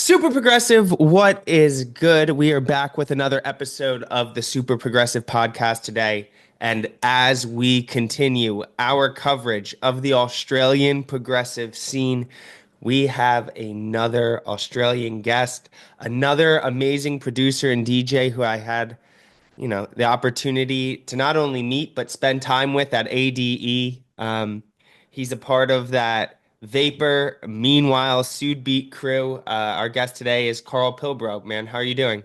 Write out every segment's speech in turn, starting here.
Super Progressive, what is good? We are back with another episode of the Super Progressive podcast today. And as we continue our coverage of the Australian progressive scene, we have another Australian guest, another amazing producer and DJ who I had, the opportunity to not only meet but spend time with at ADE. He's a part of that Vapor, Meanwhile, Sudbeat crew. Our guest today is Karl Pilbrow. Man, how are you doing?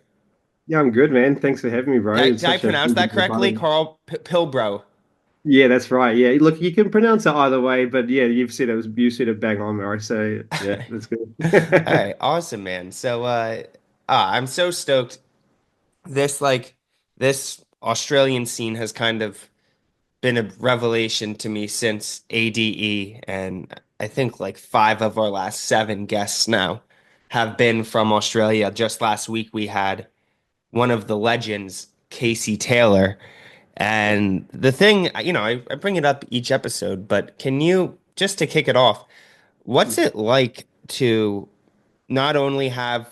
Yeah, I'm good, man. Thanks for having me, bro. Did I, It's did I such a pronounce pleasure that to be part correctly? of it. Karl Pilbrow. Yeah, that's right. Yeah, look, you can pronounce it either way, but yeah, you said it bang on, bro. So yeah, that's All good. right, awesome, man. I'm so stoked. This like this Australian scene has kind of been a revelation to me since ADE, and I think like five of our last seven guests now have been from Australia. Just last week, we had one of the legends, Kasey Taylor. And the thing, I bring it up each episode, but can you, just to kick it off, what's it like to not only have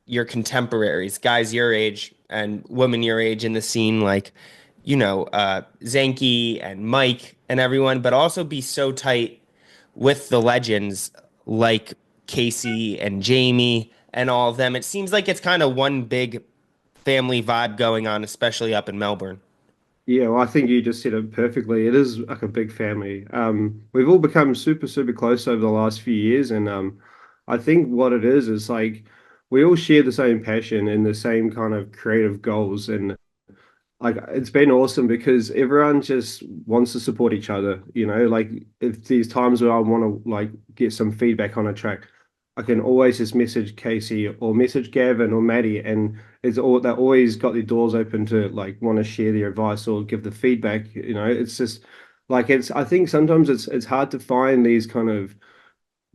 your contemporaries, guys your age and women your age in the scene, like, Zanky and Mike and everyone, but also be so tight with the legends like Casey and Jamie and all of them. It seems like it's kind of one big family vibe going on, especially up in Melbourne. Yeah, well, I think you just said it perfectly. It is like a big family. We've all become super, super close over the last few years, and I think what it is like we all share the same passion and the same kind of creative goals, and like it's been awesome because everyone just wants to support each other, like if there's times where I want to like get some feedback on a track, I can always just message Casey or message Gavin or Maddie, and it's all they always got their doors open to like want to share their advice or give the feedback. It's just like it's I think sometimes it's hard to find these kind of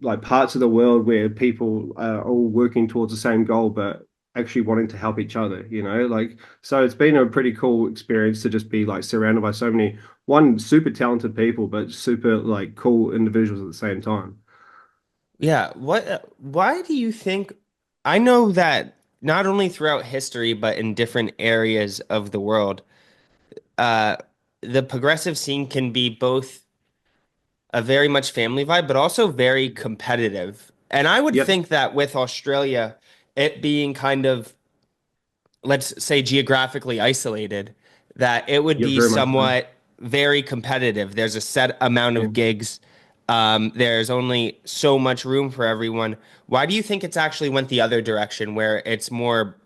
like parts of the world where people are all working towards the same goal, but actually wanting to help each other, like so it's been a pretty cool experience to just be like surrounded by so many one super talented people, but super like cool individuals at the same time. Yeah, why do you think, I know that not only throughout history, but in different areas of the world, uh, the progressive scene can be both a very much family vibe, but also very competitive. And I would Yep. think that with Australia, it being kind of, let's say, geographically isolated, that it would Yep, be very much so. somewhat very competitive. There's a set amount Yeah. of gigs. There's only so much room for everyone. Why do you think it's actually went the other direction, where it's more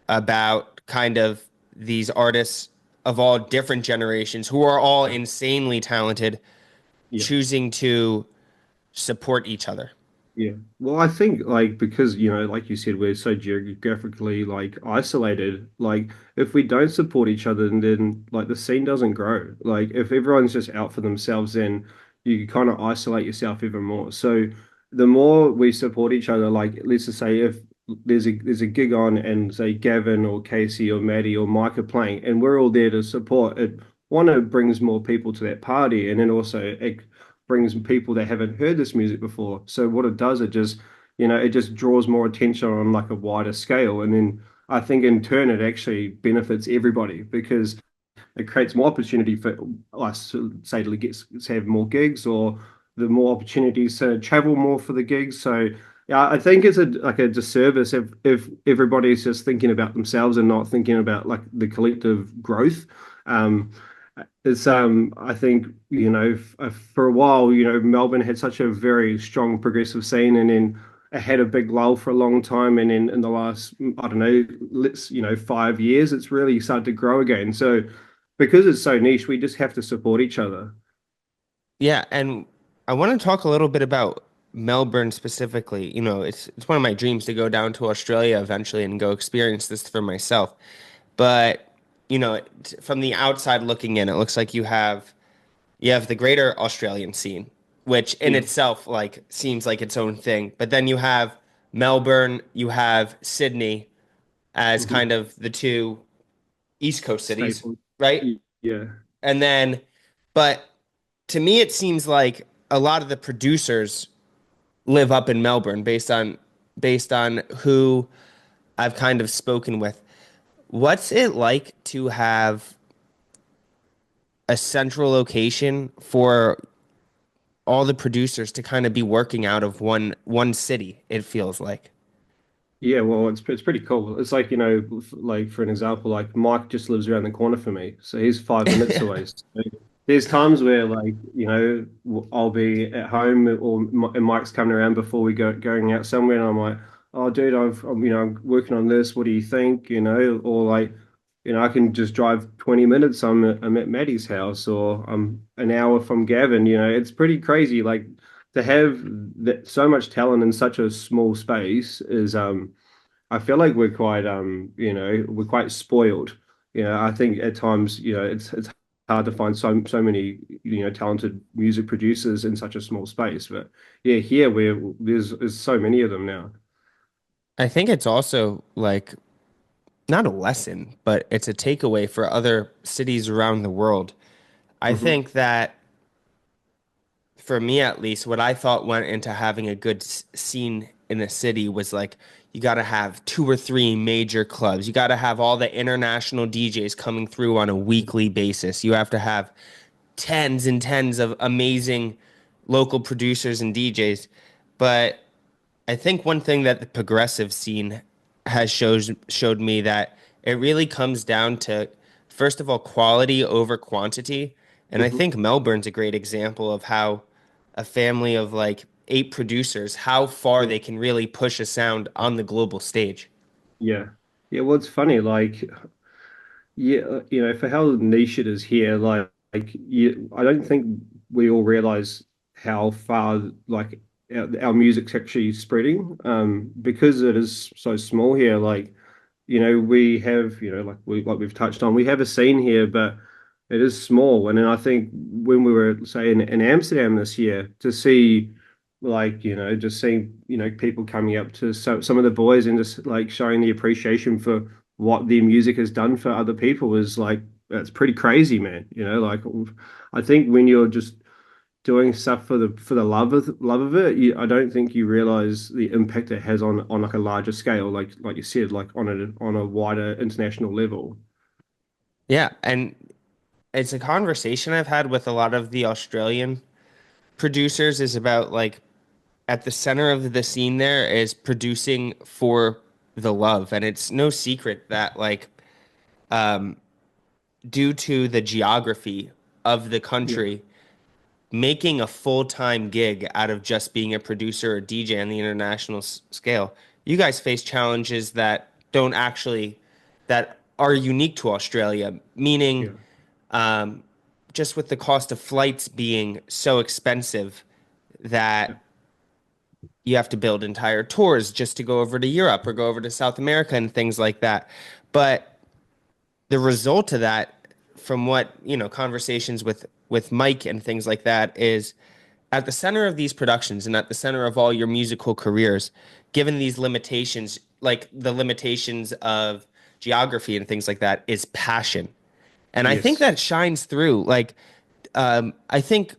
about kind of these artists of all different generations who are all insanely talented, Yeah. choosing to support each other? Yeah. Well, I think like because like you said, we're so geographically like isolated. Like if we don't support each other, then like the scene doesn't grow. Like if everyone's just out for themselves, then you kind of isolate yourself even more. So the more we support each other, like let's just say if there's a gig on and say Gavin or Casey or Maddie or Mike are playing, and we're all there to support it. One, it brings more people to that party, and then also it brings people that haven't heard this music before. So what it does, it just draws more attention on like a wider scale. And then I think in turn it actually benefits everybody because it creates more opportunity for us to say to have more gigs or the more opportunities to travel more for the gigs. So yeah, I think it's a disservice if everybody's just thinking about themselves and not thinking about like the collective growth. Um, it's I think for a while Melbourne had such a very strong progressive scene, and then it had a big lull for a long time, and then in the last I don't know, let's 5 years it's really started to grow again. So because it's so niche, we just have to support each other. Yeah, and I want to talk a little bit about Melbourne specifically. It's one of my dreams to go down to Australia eventually and go experience this for myself. But, from the outside looking in, it looks like you have the greater Australian scene, which in Yeah. itself like seems like its own thing. But then you have Melbourne, you have Sydney as Hmm. kind of the two East Coast cities, Staple. right? Yeah. And then, but to me, it seems like a lot of the producers live up in Melbourne based on based on who I've kind of spoken with. What's it like to have a central location for all the producers to kind of be working out of one city, it feels like. Yeah, well, it's pretty cool. It's like, like for an example, like Mike just lives around the corner for me, so he's 5 minutes away. So there's times where, like, I'll be at home, or and Mike's coming around before we going out somewhere, and I'm like, "Oh, dude, I'm working on this. What do you think?" Or like, I can just drive 20 minutes. I'm at Maddie's house, or I'm an hour from Gavin. It's pretty crazy. Like, to have that so much talent in such a small space is I feel like we're quite spoiled. I think at times, it's hard to find so many, talented music producers in such a small space. But yeah, here there's so many of them now. I think it's also like not a lesson, but it's a takeaway for other cities around the world. I Hmm. think that for me at least, what I thought went into having a good scene in a city was like you got to have two or three major clubs. You got to have all the international DJs coming through on a weekly basis. You have to have tens and tens of amazing local producers and DJs. But I think one thing that the progressive scene has showed me that it really comes down to, first of all, quality over quantity. And I Hmm. think Melbourne's a great example of how a family of like eight producers, how far Yeah. they can really push a sound on the global stage. Yeah. Yeah. Well, it's funny, like, yeah, for how niche it is here, I don't think we all realize how far, like, our music's actually spreading, because it is so small here. Like, we have, like we've touched on, we have a scene here, but it is small. And then I think when we were, say, in Amsterdam this year, to see, like, just seeing, people coming up to some of the boys and just like showing the appreciation for what their music has done for other people is like, that's pretty crazy, man. Like, I think when you're just doing stuff for the love of it, I don't think you realize the impact it has on like a larger scale, like you said, like on a wider international level. Yeah, and it's a conversation I've had with a lot of the Australian producers is about like at the center of the scene there is producing for the love. And it's no secret that like due to the geography of the Yeah, country, making a full-time gig out of just being a producer or DJ on the international scale, you guys face challenges that don't actually that are unique to Australia, meaning yeah, just with the cost of flights being so expensive yeah, that you have to build entire tours just to go over to Europe or go over to South America and things like that. But the result of that, from what, conversations with Mike and things like that, is at the center of these productions and at the center of all your musical careers, given these limitations, like the limitations of geography and things like that, is passion. And I think yes, that shines through. Like, I think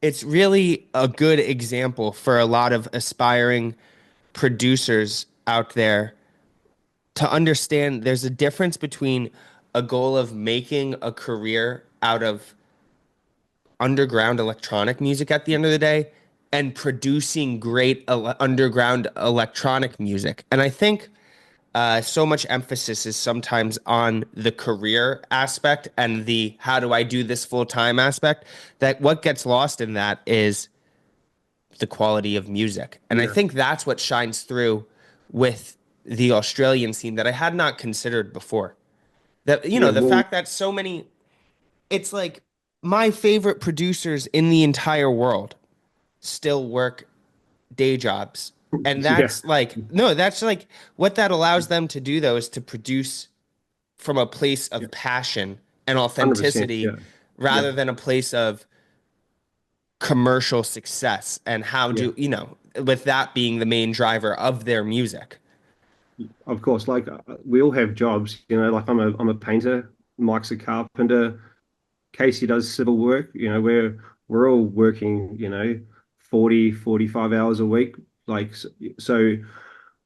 it's really a good example for a lot of aspiring producers out there to understand there's a difference between a goal of making a career out of underground electronic music at the end of the day and producing great underground electronic music. And I think so much emphasis is sometimes on the career aspect and the how do I do this full time aspect, that what gets lost in that is the quality of music. And I yeah, think that's what shines through with the Australian scene that I had not considered before. That, yeah. the Well, fact that so many, it's like my favorite producers in the entire world still work day jobs. And yeah, that's like, no, that's like what that allows them to do though is to produce from a place yeah, of passion and 100%. authenticity Yeah, yeah, rather than a place of commercial success and how yeah. do with that being the main driver of their music. Of course, like, we all have jobs. Like, I'm a painter. Mike's a carpenter. Kasey does civil work. We're all working, 40, 45 hours a week, Like so,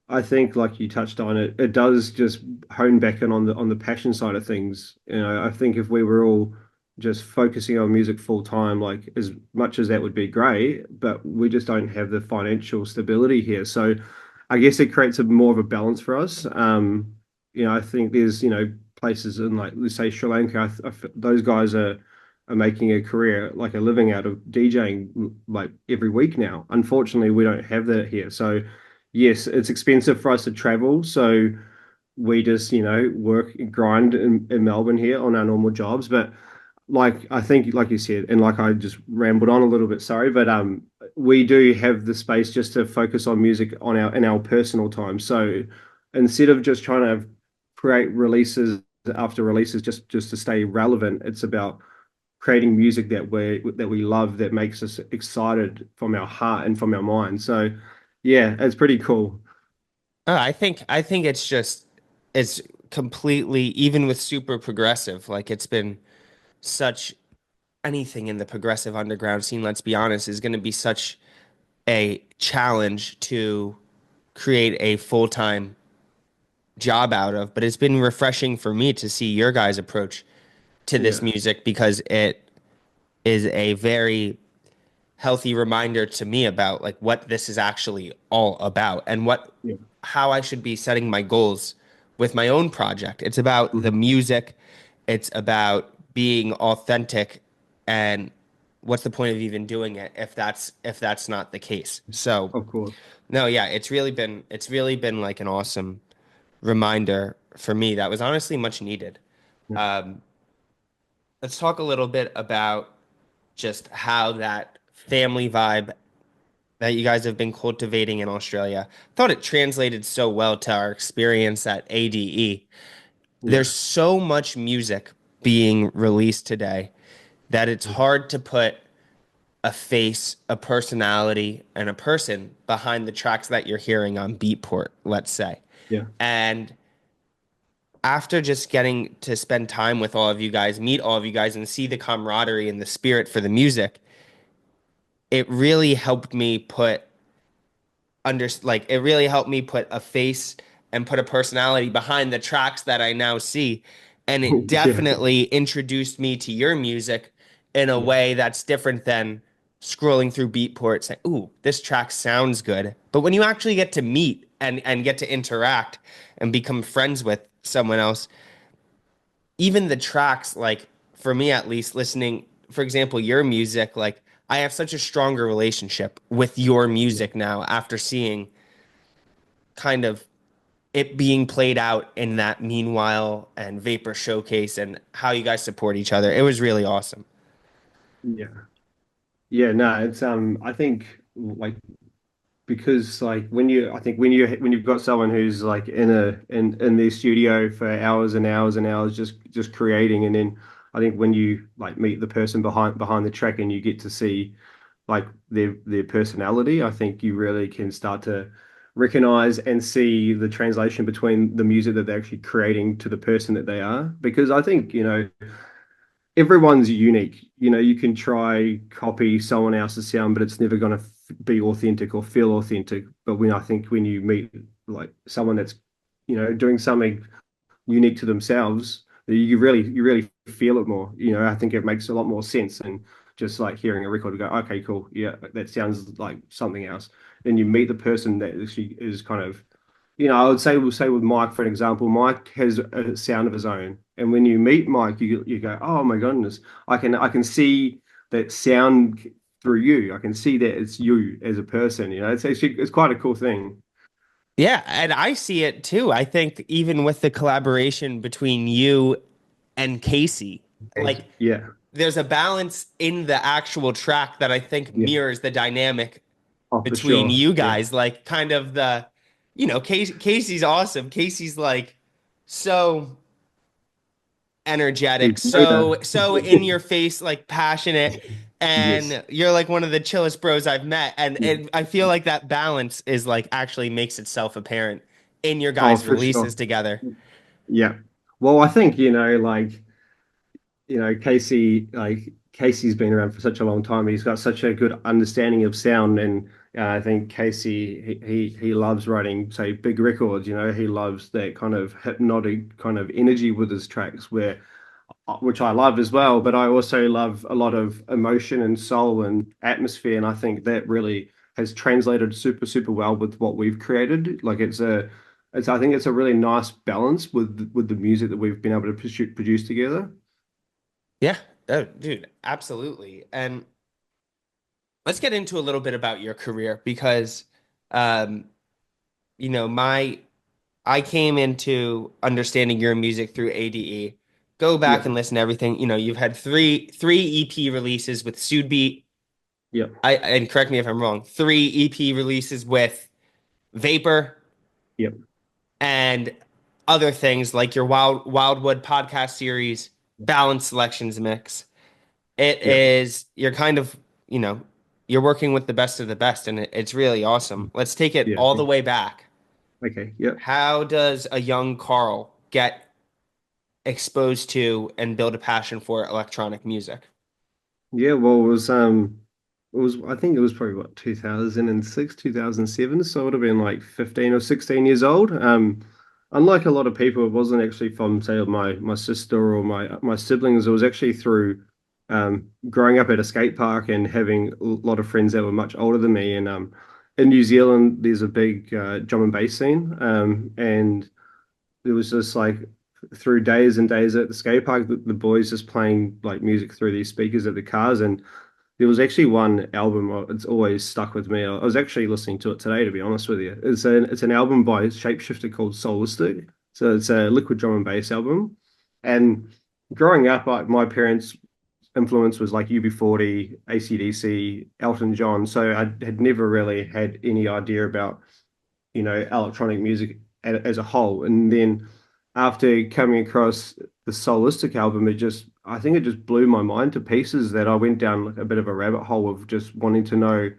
I think like you touched on it, it does just hone back in on the passion side of things. You know, I think if we were all just focusing on music full time, like as much as that would be great, but we just don't have the financial stability here. So I guess it creates a more of a balance for us. I think there's, places in like let's say Sri Lanka, those guys are making a career, like a living out of DJing like every week now. Unfortunately, we don't have that here. So yes, it's expensive for us to travel. So we just, work, grind in Melbourne here on our normal jobs. But like I think, like you said, and like I just rambled on a little bit, sorry, but we do have the space just to focus on music on our in our personal time. So instead of just trying to create releases after releases just to stay relevant, it's about creating music that we love that makes us excited from our heart and from our mind. So yeah, it's pretty cool. I think it's completely even with super progressive. Like it's been such anything in the progressive underground scene, let's be honest, is going to be such a challenge to create a full-time job out of. But it's been refreshing for me to see your guys' approach to this Yeah, music because it is a very healthy reminder to me about like what this is actually all about and what yeah, how I should be setting my goals with my own project. It's about the mhm, music, it's about being authentic and what's the point of even doing it if that's not the case. So, of course. no, yeah, it's really been like an awesome reminder for me that was honestly much needed. Yeah, Um, let's talk a little bit about just how that family vibe that you guys have been cultivating in Australia. Thought it translated so well to our experience at ADE. There's yeah, so much music being released today that it's hard to put a face, a personality, and a person behind the tracks that you're hearing on Beatport, let's say. yeah, And after just getting to spend time with all of you guys, meet all of you guys, and see the camaraderie and the spirit for the music, it really helped me put it really helped me put a face and put a personality behind the tracks that I now see. And it yeah, definitely introduced me to your music in a yeah, way that's different than scrolling through Beatport saying, "Ooh, this track sounds good." But when you actually get to meet and get to interact and become friends with someone else, even the tracks, like for me at least, listening, for example, your music, like I have such a stronger relationship with your yeah, music now after seeing kind of it being played out in that Meanwhile and Vapor showcase and how you guys support each other. It was really awesome. yeah. Yeah, no, it's I think like because like I think when you've got someone who's like in their studio for hours and hours and hours just creating, and then I think when you like meet the person behind the track and you get to see like their personality, I think you really can start to recognize and see the translation between the music that they're actually creating to the person that they are. Because I think, everyone's unique. You can try copy someone else's sound, but it's never going to be authentic or feel authentic. But when you meet like someone that's, doing something unique to themselves, you really feel it more. I think it makes a lot more sense than just like hearing a record and go, okay, cool, yeah, that sounds like something else. Then you meet the person that actually is kind of, I would say we'll say with Mike, for an example, Mike has a sound of his own. And when you meet Mike, you go, oh my goodness, I can see that sound through you. I can see that it's you as a person. It's actually it's quite a cool thing. Yeah, and I see it too. I think even with the collaboration between you and Kasey, like Yeah, there's a balance in the actual track that I think yeah. mirrors the dynamic Oh, for between sure. you Yeah. guys. Like kind of Kasey's awesome. Kasey's like so He's energetic, so Yoda. so in your face, like passionate, Yes. and you're like one of the chillest bros I've met. And, Yeah. and I feel like that balance is like actually makes itself apparent in your Oh, guys' for releases sure. together. Yeah. Well, I think, Casey's been around for such a long time. He's got such a good understanding of sound, and I think Casey he loves writing, say, big records. You know, he loves that kind of hypnotic kind of energy with his tracks, where which I love as well. But I also love a lot of emotion and soul and atmosphere, and I think that really has translated super well with what we've created. Like it's I think it's a really nice balance with the music that we've been able to produce together. Yeah, oh, dude, absolutely. And let's get into a little bit about your career because, um, you know, my I came into understanding your music through ADE. Go back Yep, and listen to everything. You know, you've had three EP releases with Sudbeat. yep, And correct me if I'm wrong, three EP releases with Vapor yep, and other things like your Wildwood podcast series, Balance Selections Mix. It yep. is you're kind of, you know, you're working with the best of the best, and it's really awesome. Let's take it Yeah. all the way back. Okay. Yep. How does a young Carl get exposed to and build a passion for electronic music? Yeah, well, it was I think it was probably what 2006, 2007, so it would have been like 15 or 16 years old. Unlike a lot of people, it wasn't actually from say my sister or my siblings. It was actually through growing up at a skate park and having a lot of friends that were much older than me. And in New Zealand, there's a big drum and bass scene, and it was just like through days and days at the skate park, the boys just playing like music through these speakers at the cars. And there was actually one album it's always stuck with me. I was actually listening to it today, to be honest with you. It's an album by Shapeshifter called Solistic. So it's a liquid drum and bass album. And growing up, my parents' influence was like UB40, AC/DC, Elton John. So I had never really had any idea about electronic music as a whole. And then after coming across the Solistic album, I think it just blew my mind to pieces that I went down like a bit of a rabbit hole of just wanting to know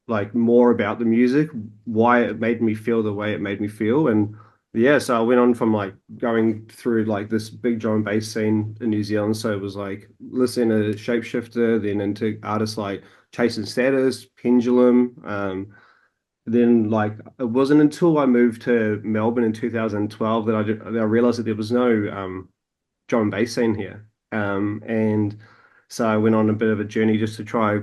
like more about the music, why it made me feel the way it made me feel. And yeah, so I went on from like going through like this big drum and bass scene in New Zealand. So it was like listening to Shapeshifter, then into artists like Chase and Status, Pendulum, then, like, it wasn't until I moved to Melbourne in 2012 that I realized that there was no drum and bass scene here. And so I went on a bit of a journey just to try,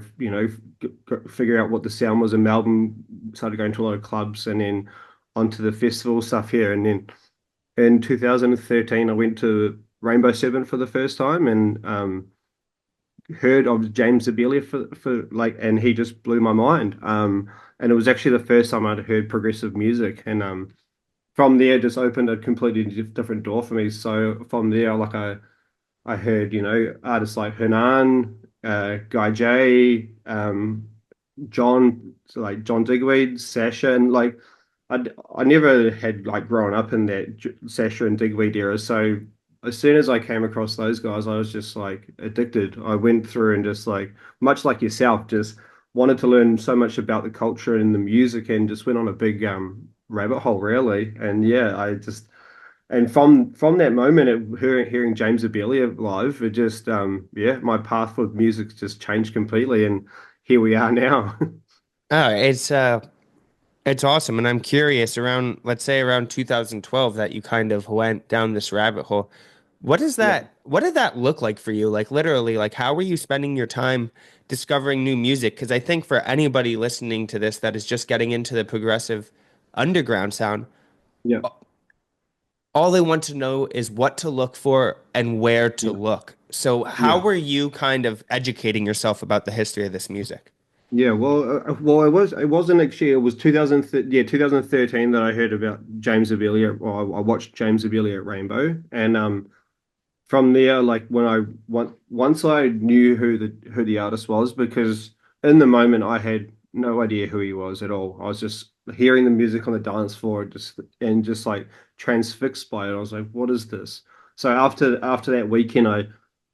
figure out what the sound was in Melbourne. Started going to a lot of clubs and then onto the festival stuff here. And then in 2013, I went to Rainbow Seven for the first time and heard of James Abelia for like, and he just blew my mind. And it was actually the first time I'd heard progressive music, and from there, just opened a completely different door for me. So from there, like I heard, artists like Hernan, Guy J, John, so like John Digweed, Sasha, and like I never had like grown up in that Sasha and Digweed era. So as soon as I came across those guys, I was just like addicted. I went through and just like much like yourself, just wanted to learn so much about the culture and the music, and just went on a big rabbit hole really. And yeah, I just and from that moment, hearing James Abelia live, it just yeah, my path with music just changed completely, and here we are now. Oh, it's awesome, and I'm curious around, let's say around 2012 that you kind of went down this rabbit hole. Yeah, What did that look like for you? Like literally, like how were you spending your time discovering new music? Because I think for anybody listening to this that is just getting into the progressive underground sound, yeah, all they want to know is what to look for and where to yeah, look. So how yeah. were you kind of educating yourself about the history of this music? Yeah, well, it wasn't actually. It was 2013 that I heard about James Abelia. Or I watched James Abelia at Rainbow, and from there, like once I knew who the artist was, because in the moment I had no idea who he was at all. I was just hearing the music on the dance floor, just like transfixed by it. I was like, what is this? So after that weekend, I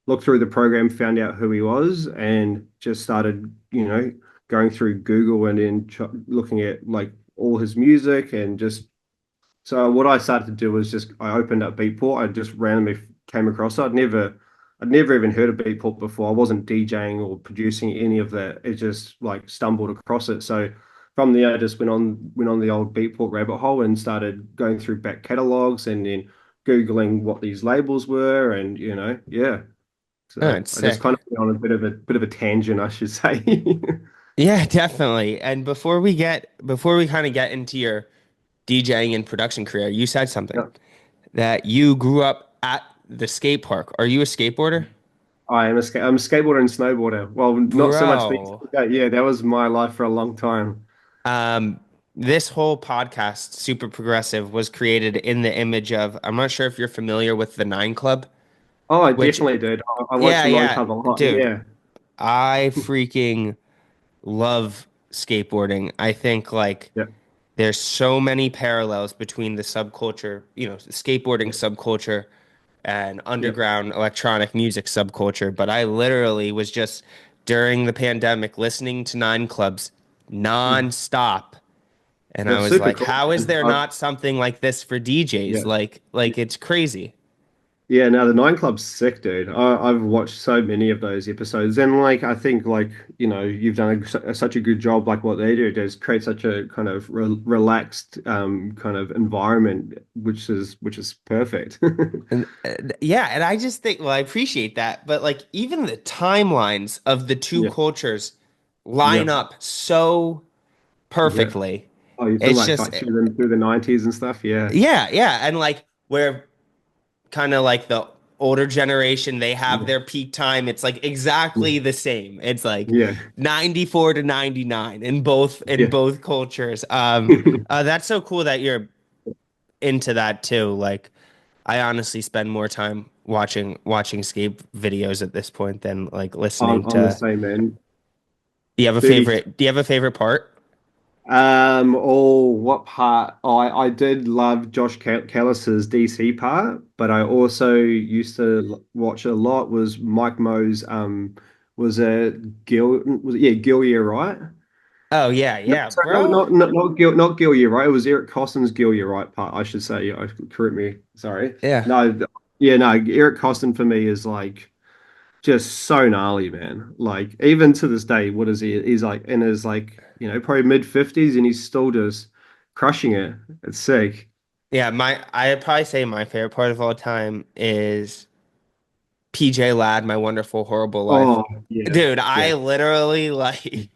looked through the program, found out who he was, and just started, going through Google and then ch looking at like all his music and just so what I started to do was just I opened up Beatport. I just randomly came across it. I'd never even heard of Beatport before. I wasn't DJing or producing any of that. It just like stumbled across it. So from there, I just went on the old Beatport rabbit hole and started going through back catalogs and then Googling what these labels were, and yeah. Oh, So it's I just sick. kind of went on a bit of a tangent, I should say. Yeah, definitely. And before we kind of get into your DJing and production career, you said something Yeah. that you grew up at the skate park. Are you a skateboarder? I'm a skateboarder and snowboarder. Well, not so much these Bro, days. Yeah, that was my life for a long time. um, this whole podcast, Super Progressive, was created in the image of, I'm not sure if you're familiar with the Nine Club, Oh, I which, definitely did. I watched yeah, the Nine yeah, Club a lot. dude, Yeah, I freaking love skateboarding. I think like yeah, there's so many parallels between the subculture, the skateboarding yeah, subculture and yeah. underground electronic music subculture. But I literally was just during the pandemic listening to Nine Clubs Mm. nonstop. And I That's was super like, cool, how is man. there not something like this for DJs? Yeah. Like it's crazy. Yeah, no, the Nine Club's sick, dude. I've watched so many of those episodes, and like I think like you've done such a good job. Like what they do is create such a kind of relaxed kind of environment, which is perfect. And yeah, and I just think, well, I appreciate that, but like even the timelines of the two Yeah, cultures yeah, line up so yeah. perfectly. Oh, you talking It's like just, like through the 90s and stuff? Yeah, yeah, yeah. And like where kind of like the older generation, they have yeah, their peak time. It's like yeah, exactly the same. It's like yeah, 94 to 99 in yeah. both cultures. That's so cool that you're into that too. Like I honestly spend more time watching skate videos at this point than like listening I'm the to. same, man. Do 30. you have a favorite part? What part? Oh, I did love Josh Callis's DC part, but I also used to watch a lot was Mike Mo's was a Gil Year, right? Oh yeah, No, yeah, sorry, bro. not Gil Year, right? It was Eric Costin's Gil Year, right part, I should say. Correct me. Sorry. Yeah. No, yeah, no, Eric Costin for me is like just so gnarly, man. Like even to this day, what is he? He's like in his like probably mid 50s, and he's still just crushing it. It's sick. Yeah, I'd probably say my favorite part of all time is PJ Ladd, My Wonderful Horrible Life. Oh yeah, Dude, yeah, I literally like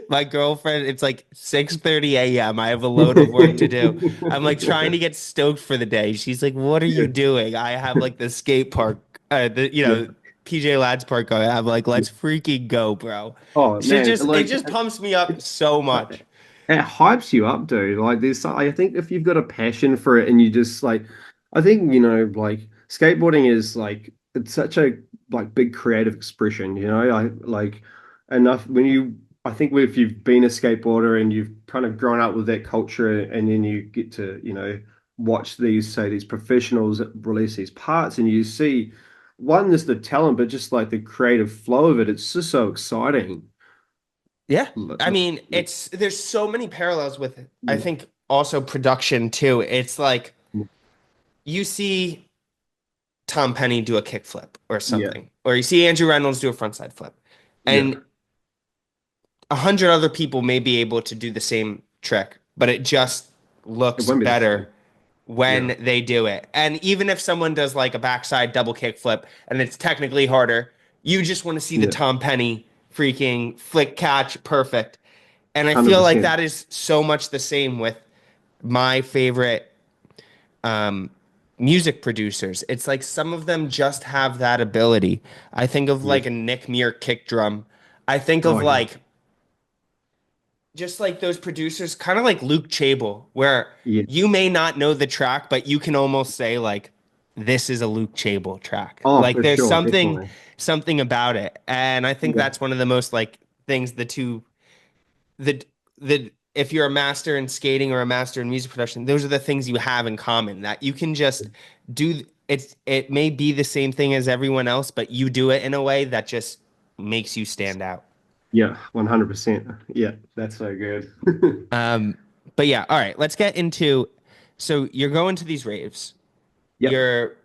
my girlfriend, it's like 6:30 a.m. I have a load of work to do. I'm like trying to get stoked for the day. She's like, "What are you yeah, doing?" I have like the skate park, yeah, PJ Ladd's park going. I'm like, yeah. "Let's freaking go, bro." Oh man, It like just pumps me up so much. it hypes you up, dude. Like I think if you've got a passion for it and you just like, I think like skateboarding is like it's such a like big creative expression. I like enough when you. I think if you've been a skateboarder and you've kind of grown up with that culture, and then you get to watch these professionals release these parts, and you see one is the talent, but just like the creative flow of it. It's just so exciting. Yeah. L- I l- mean, it's there's so many parallels with I think also production too. It's like you see Tom Penny do a kickflip or Yeah, something, or you see Andrew Reynolds do a frontside flip, yeah. and 100 other people may be able to do the same trick, but it just It looks won't be the same. better Yeah, when they do it. And even if someone does like a backside double kickflip and it's technically harder, you just want to see the yeah, Tom Penny freaking flick catch perfect. And I feel like 100%. that is so much the same with my favorite um, music producers. It's like some of them just have that ability. I think of Yeah. like a Nick Muir kick drum. I think Oh, of yeah. like just like those producers, kind of like Luke Chable, where Yeah. you may not know the track, but you can almost say like, "This is a Luke Chable track." Oh, Like for there's sure, definitely. something about it, and I think Yeah. that's one of the most like things the if you're a master in skating or a master in music production, those are the things you have in common that you can just do. It may be the same thing as everyone else, but you do it in a way that just makes you stand out. Yeah, 100%. Yeah, that's so good. Um, but yeah, all right, let's get into. So you're going to these raves. Yep. You're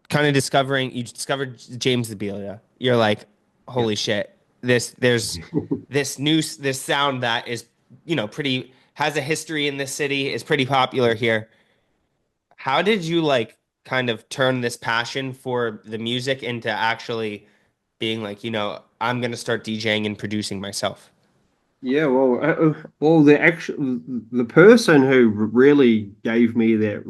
kind of you discovered James Zabiela. You're like, Yep. holy shit, there's this sound that is pretty has a history in this city, is pretty popular here. How did you like kind of turn this passion for the music into actually being like, I'm gonna start DJing and producing myself? Yeah, well, the person who really gave me that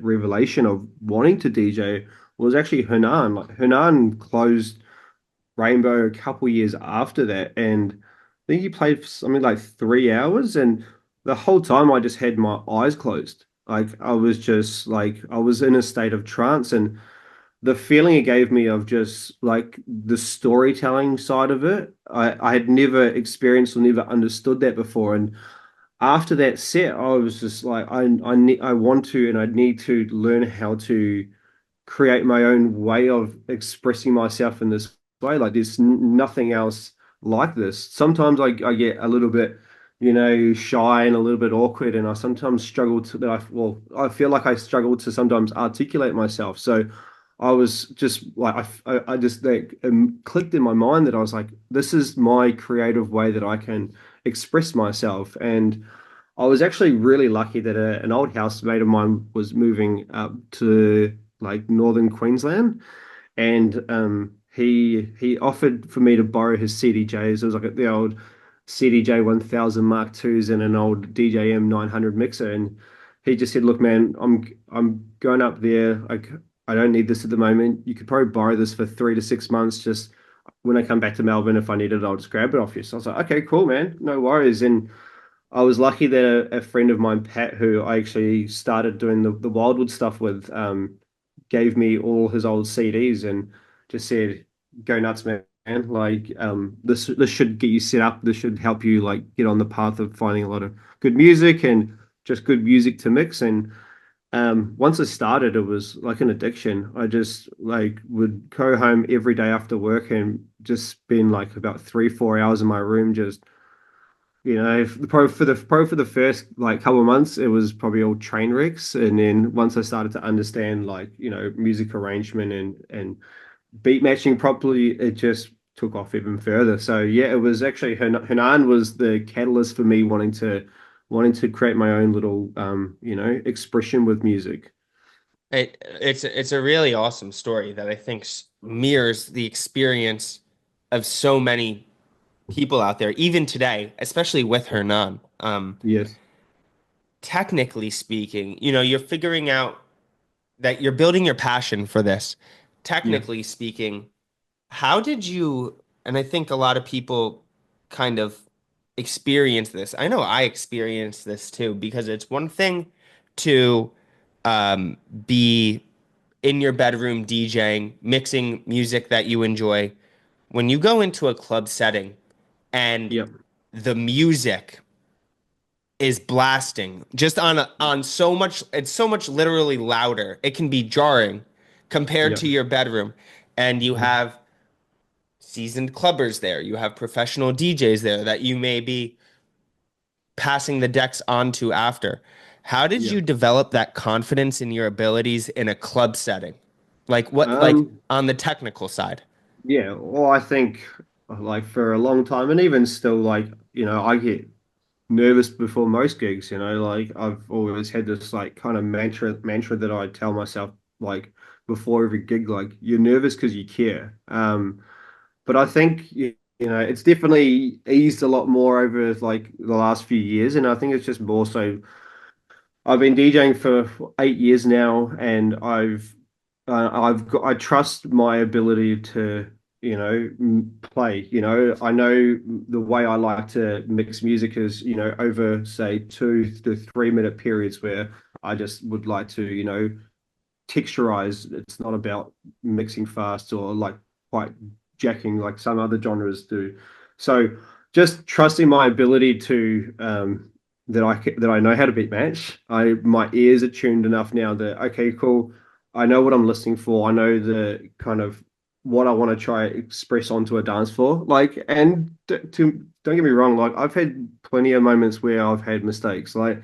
revelation of wanting to DJ was actually Hernan. Like Hernan closed Rainbow a couple years after that, and I think he played for something like 3 hours, and the whole time I just had my eyes closed. Like I was just like I was in a state of trance, and the feeling it gave me of just like the storytelling side of it, I had never experienced or never understood that before. And after that set, I was just like, I want to and I need to learn how to create my own way of expressing myself in this way. Like there's nothing else like this. Sometimes I get a little bit, shy and a little bit awkward, and I sometimes struggle to that. I feel like I struggle to sometimes articulate myself. So I was just like I just like clicked in my mind that I was like, this is my creative way that I can express myself. And I was actually really lucky that an old housemate of mine was moving up to like northern Queensland, and he offered for me to borrow his CDJs. It was like the old CDJ 1000 Mark IIs and an old DJM 900 mixer, and he just said, "Look, man, I'm going up there. Like, I don't need this at the moment. You could probably borrow this for 3 to 6 months. Just when I come back to Melbourne, if I need it, I'll just grab it off you." So I was like, "Okay, cool, man, no worries." And I was lucky that a friend of mine, Pat, who I actually started doing the Wildwood stuff with, gave me all his old CDs and just said, "Go nuts, man! Like, this should get you set up. This should help you like get on the path of finding a lot of good music and just good music to mix." And once I started, it was like an addiction. I just like would go home every day after work and just spend like about 3, 4 hours in my room just the first like couple of months, it was probably all train wrecks, and then once I started to understand like music arrangement and beat matching properly, it just took off even further. So yeah, it was actually Hernan was the catalyst for me wanting to create my own little expression with music. It's a really awesome story that I think mirrors the experience of so many people out there, even today, especially with Hernan. Yes. Technically speaking, you're figuring out that you're building your passion for this. Yeah. Technically speaking, how did you, and I think a lot of people kind of experience this. I know I experienced this too, because it's one thing to um, be in your bedroom DJing, mixing music that you enjoy. When you go into a club setting and Yep. the music is blasting just on so much, it's so much literally louder. It can be jarring compared Yep. to your bedroom. And you Mhm. have seasoned clubbers there. You have professional DJs there that you may be passing the decks on to after. How did Yeah. you develop that confidence in your abilities in a club setting? Like Um, on the technical side? yeah, well, I think like for a long time, and even still, like, I get nervous before most gigs, like I've always had this like kind of mantra that I tell myself like before every gig, like you're nervous because you care. But I think it's definitely eased a lot more over like the last few years, and I think it's just more so I've been DJing for 8 years now, and I trust my ability to play. I know the way I like to mix music is over say 2 to 3 minute periods where I just would like to texturize. It's not about mixing fast or like quite jacking like some other genres do. So just trusting my ability to that I know how to beat match. My ears are tuned enough now that okay, cool. I know what I'm listening for. I know the kind of what I want to try express onto a dance floor. Like, and to don't get me wrong, like I've had plenty of moments where I've had mistakes. Like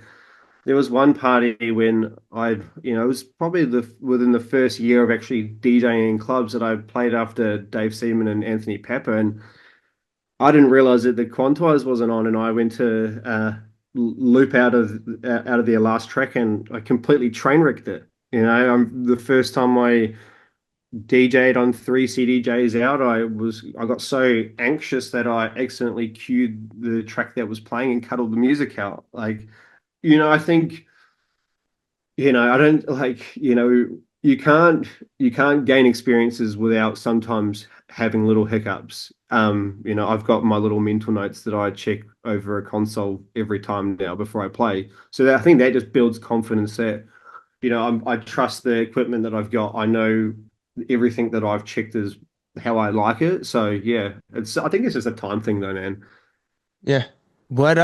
there was one party when it was probably within the first year of actually DJing in clubs that I played after Dave Seaman and Anthony Pepper, and I didn't realize that the quantize wasn't on, and I went to loop out of their last track, and I completely train wrecked it. You know, the first time I DJ'd on three CDJs out, I got so anxious that I accidentally cued the track that was playing and cut all the music out. Like, I think. I don't like, you can't gain experiences without sometimes having little hiccups. I've got my little mental notes that I check over a console every time now before I play. So I think that just builds confidence that, I trust the equipment that I've got. I know everything that I've checked is how I like it. So yeah, I think it's just a time thing though, man. Yeah. What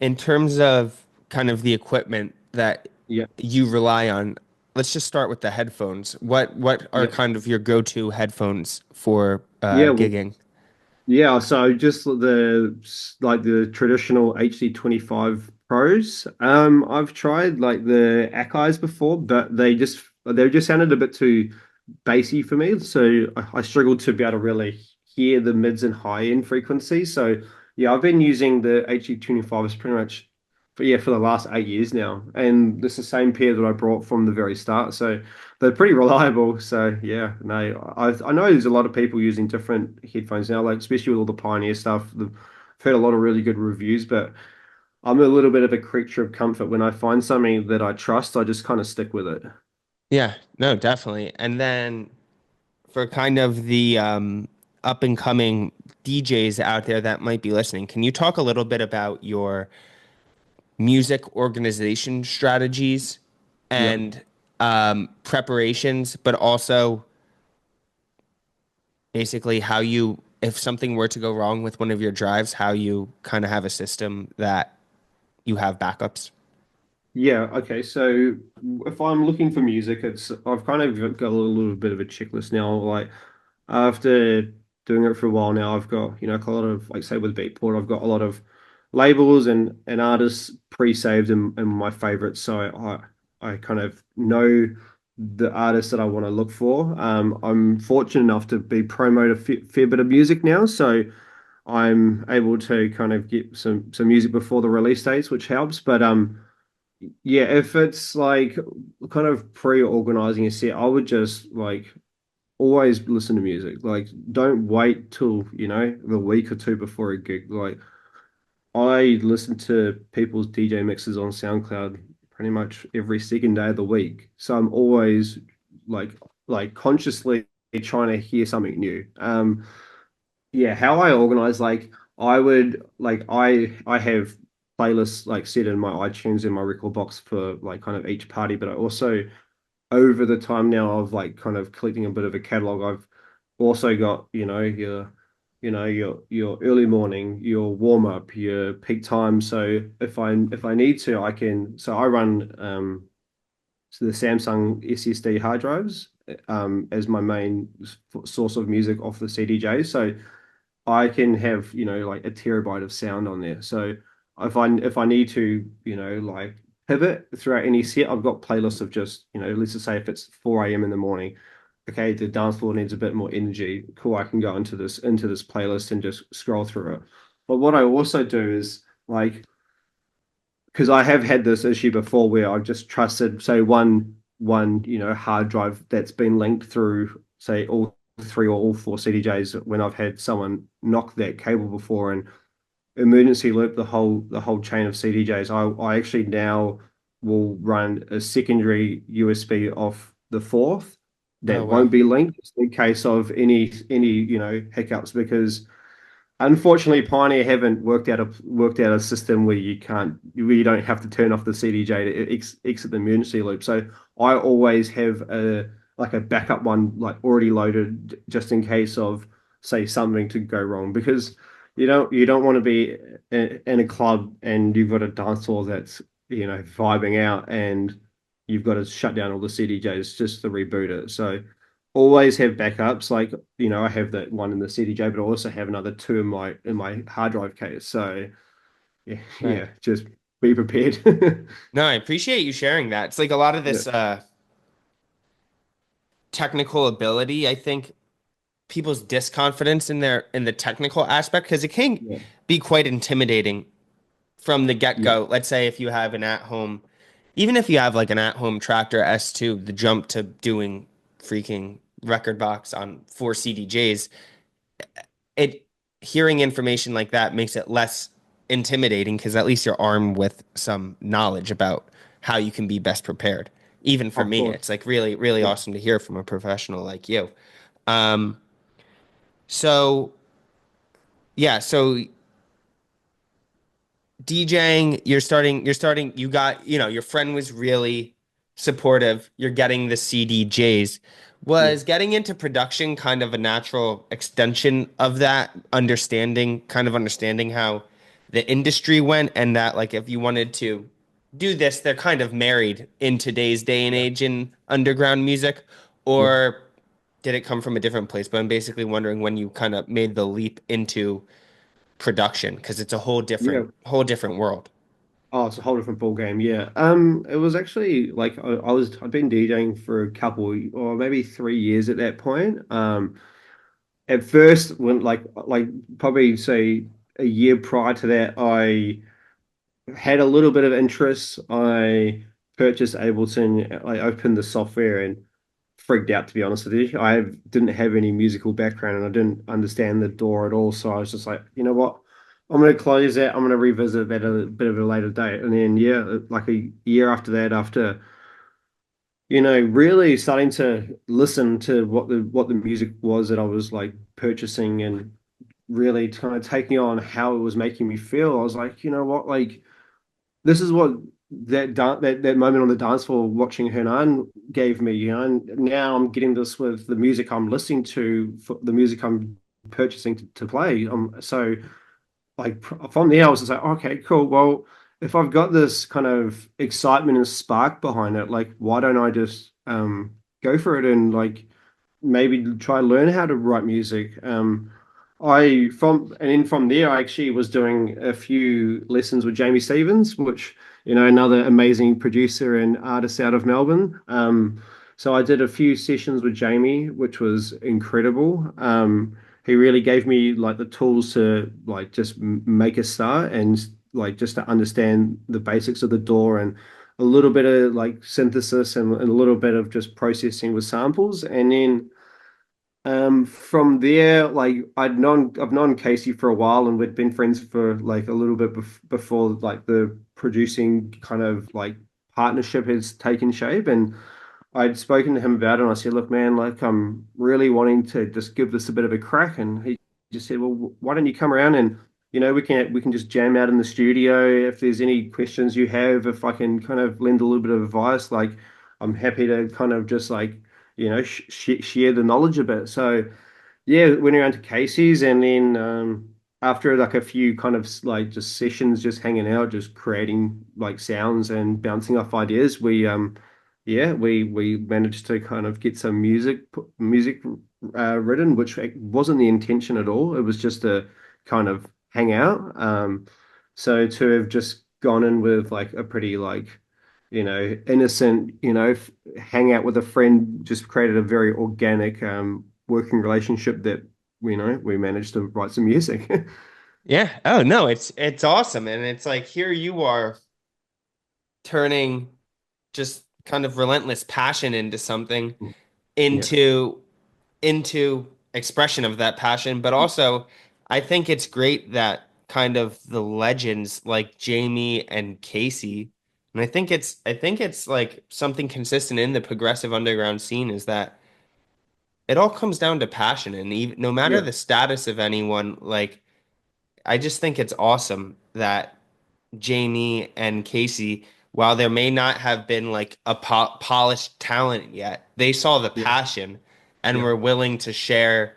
in terms of kind of the equipment that Yeah. you rely on, let's just start with the headphones. What are Yep. kind of your go-to headphones for Yeah. Well, gigging? yeah, so just the traditional HD 25 Pros. I've tried like the Akai's before, but they just sounded a bit too bassy for me. So I struggled to be able to really hear the mids and high end frequencies. So yeah, I've been using the HD 25s pretty much for the last 8 years now, and it's the same pair that I brought from the very start. So they're pretty reliable. So yeah, no, I know there's a lot of people using different headphones now, like especially with all the Pioneer stuff. I've heard a lot of really good reviews, but I'm a little bit of a creature of comfort. When I find something that I trust, I just kind of stick with it. Yeah, no, definitely. And then for kind of the up and coming DJs out there that might be listening, can you talk a little bit about your music organization strategies Yep. and preparations, but also basically how you, if something were to go wrong with one of your drives, how you kind of have a system that you have backups? Yeah, okay. So if I'm looking for music, I've kind of got a little bit of a checklist now. Like after doing it for a while now, I've got, a lot of like say with Beatport, I've got a lot of labels and artists pre-saved in my favorites. So I kind of know the artists that I want to look for. I'm fortunate enough to be promoted a fair bit of music now, so I'm able to kind of get some music before the release dates, which helps. But yeah, if it's like kind of pre-organizing a set, I would just like always listen to music. Like, don't wait till, the week or two before a gig. Like, I listen to people's DJ mixes on SoundCloud pretty much every second day of the week. So I'm always like consciously trying to hear something new. Yeah, how I organize, like I would like I have playlists like set in my iTunes in my record box for like kind of each party, but I also over the time now of like kind of collecting a bit of a catalog, I've also got, your early morning, your warm up, your peak time. So if I need to, I can so I run so the Samsung SSD hard drives as my main source of music off the CDJ. So I can have, like a terabyte of sound on there. So if I need to, like pivot throughout any set, I've got playlists of just, let's just say if it's 4 a.m. in the morning, okay, the dance floor needs a bit more energy. Cool, I can go into this playlist and just scroll through it. But what I also do is like because I have had this issue before where I've just trusted, say, one hard drive that's been linked through, say, all three or all four CDJs when I've had someone knock that cable before and emergency loop the whole chain of CDJs. I actually now will run a secondary USB off the fourth Oh, that wow. won't be linked just in case of any hiccups because unfortunately, Pioneer haven't worked out a system where you don't have to turn off the CDJ to exit the emergency loop. So I always have a backup one like already loaded just in case of say something to go wrong because you don't want to be in a club and you've got a dance floor that's vibing out and you've got to shut down all the CDJs just to reboot it. So always have backups. Like, I have that one in the CDJ, but I also have another two in my hard drive case. So yeah, Right. yeah, just be prepared. No, I appreciate you sharing that. It's like a lot of Yeah. this technical ability, I think people's disconfidence in the technical aspect because it can Yeah, be quite intimidating from the yeah, get-go. Let's say if you have an at-home, even if you have like an at-home Tractor S2, the jump to doing freaking record box on 4 CDJs, it hearing information like that makes it less intimidating because at least you're armed with some knowledge about how you can be best prepared. Even for of me, course. it's like really, really Yeah, awesome to hear from a professional like you. Um, so yeah, so DJing, you got, your friend was really supportive. You're getting the CDJs. yeah, Was getting into production kind of a natural extension of that understanding how the industry went and that like if you wanted to do this, they're kind of married in today's day and yeah, age in underground music, yeah, or did it come from a different place? But I'm basically wondering when you kind of made the leap into production because it's a yeah. whole different world. Oh, it's a whole different ball game. Yeah. It was actually like I'd been DJing for a couple or maybe 3 years at that point. At first, when like probably say a year prior to that, I had a little bit of interest. I purchased Ableton. I opened the software and freaked out, to be honest with you. Didn't have any musical background and I didn't understand the door at all. So I was just like, you know what? I'm going to close that. I'm going to revisit that at a bit of a later date. And then, yeah, like a year after that, after, really starting to listen to what the music was that I was like purchasing and really kind of taking on how it was making me feel, I was like, you know what? Like, this is what that moment on the dance floor watching Hernan gave me, and now I'm getting this with the music I'm listening to, for the music I'm purchasing to play. So like from there, I was just like, okay, cool. Well, if I've got this kind of excitement and spark behind it, like, why don't I just go for it and like maybe try learn how to write music. From there I actually was doing a few lessons with Jamie Stevens, which another amazing producer and artist out of Melbourne. So I did a few sessions with Jamie, which was incredible. He really gave me like the tools to like just make a start and like just to understand the basics of the door and a little bit of like synthesis and a little bit of just processing with samples. And then from there, like I've known Kasey for a while, and we'd been friends for like a little bit before like the producing kind of like partnership has taken shape. And I'd spoken to him about it, and I said, "Look, man, like I'm really wanting to just give this a bit of a crack." And he just said, "Well, why don't you come around and we can just jam out in the studio. If there's any questions you have, if I can kind of lend a little bit of advice, like I'm happy to kind of just like sh share the knowledge a bit." So yeah, went around to Casey's, and then after like a few kind of like just sessions, just hanging out, just creating like sounds and bouncing off ideas, we managed to kind of get some music written, which wasn't the intention at all. It was just to kind of hang out. So to have just gone in with like a pretty like innocent, hang out with a friend, just created a very organic working relationship that we managed to write some music. Yeah. Oh no, it's awesome. And it's like here you are turning just kind of relentless passion into something Yeah, into expression of that passion. But also I think it's great that kind of the legends like Jamie and Casey. And I think it's like something consistent in the progressive underground scene is that it all comes down to passion and even no matter yeah, the status of anyone, like I just think it's awesome that Jamie and Casey, while there may not have been like a polished talent yet, they saw the yeah, passion and yeah, were willing to share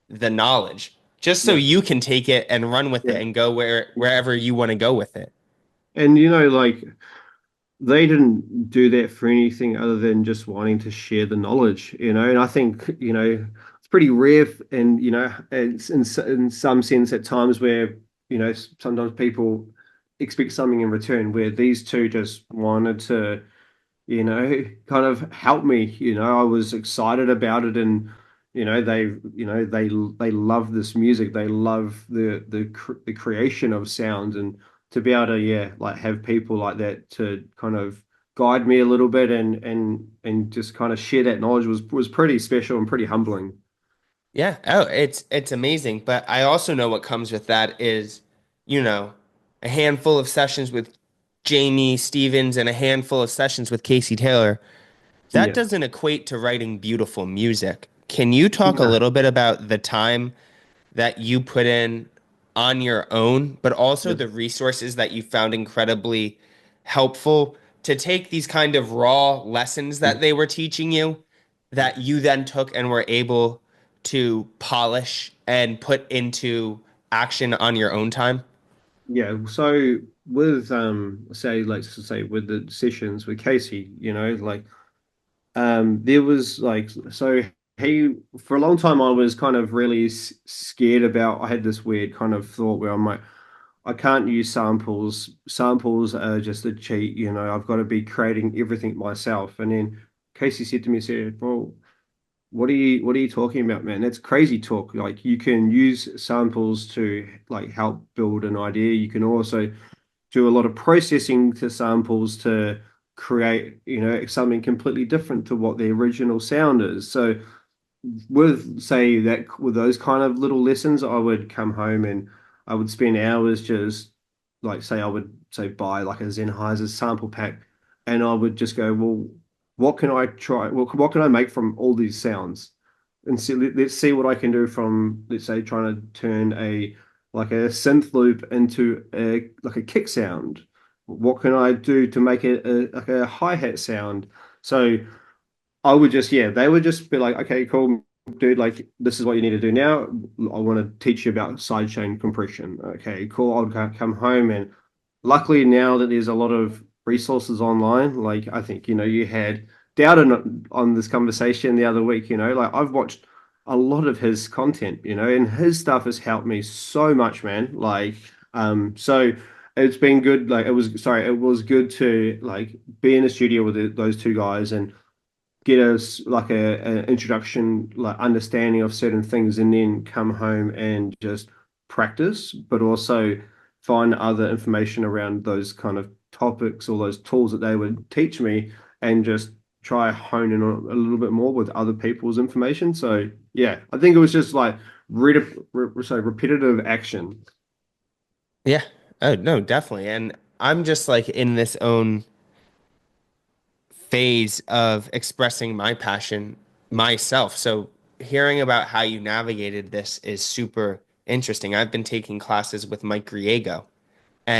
the knowledge just so yeah, you can take it and run with it yeah. and go wherever you want to go with it. And like they didn't do that for anything other than just wanting to share the knowledge, and I think, it's pretty rare and it's in some sense at times where, sometimes people expect something in return, where these two just wanted to kind of help me. I was excited about it and, they love this music. They love the creation of sounds, and to be able to, yeah, like have people like that to kind of guide me a little bit and just kind of share that knowledge was pretty special and pretty humbling. Yeah. Oh, it's amazing. But I also know what comes with that is, you know, a handful of sessions with Jamie Stevens and a handful of sessions with Kasey Taylor. That Yeah. doesn't equate to writing beautiful music. Can you talk a No. little bit about the time that you put in on your own, but also Yep. the resources that you found incredibly helpful to take these kind of raw lessons that they were teaching you that you then took and were able to polish and put into action on your own time? Yeah. So with say let's just say with the sessions with Casey, like there was like so he for a long time I was kind of really scared about I had this weird kind of thought where I'm like I can't use samples. Samples are just a cheat, I've got to be creating everything myself. And then Casey said to me, said, "Well, what are you talking about, man? That's crazy talk. Like you can use samples to like help build an idea. You can also do a lot of processing to samples to create, something completely different to what the original sound is. So with say that with those kind of little lessons, I would come home and I would spend hours just like say I would say buy like a Sennheiser sample pack, and I would just go, well, what can I try? What can I make from all these sounds? And see, let's see what I can do from let's say trying to turn a like a synth loop into a like a kick sound. What can I do to make it like a hi-hat sound? So I would just, yeah, they would just be like, okay, cool, dude, like this is what you need to do now. I want to teach you about sidechain compression. Okay, cool. Come home and luckily now that there's a lot of resources online, like I think, you had doubted on this conversation the other week, like I've watched a lot of his content, and his stuff has helped me so much, man. Like, so it's been good. Like it was good to like be in the studio with those two guys and get us like an introduction, like understanding of certain things, and then come home and just practice, but also find other information around those kind of topics or those tools that they would teach me, and just try hone in on a little bit more with other people's information. So yeah, I think it was just like repetitive action. Yeah. Oh, no, definitely. And I'm just like in this own phase of expressing my passion myself. So hearing about how you navigated this is super interesting. I've been taking classes with Mike Griego,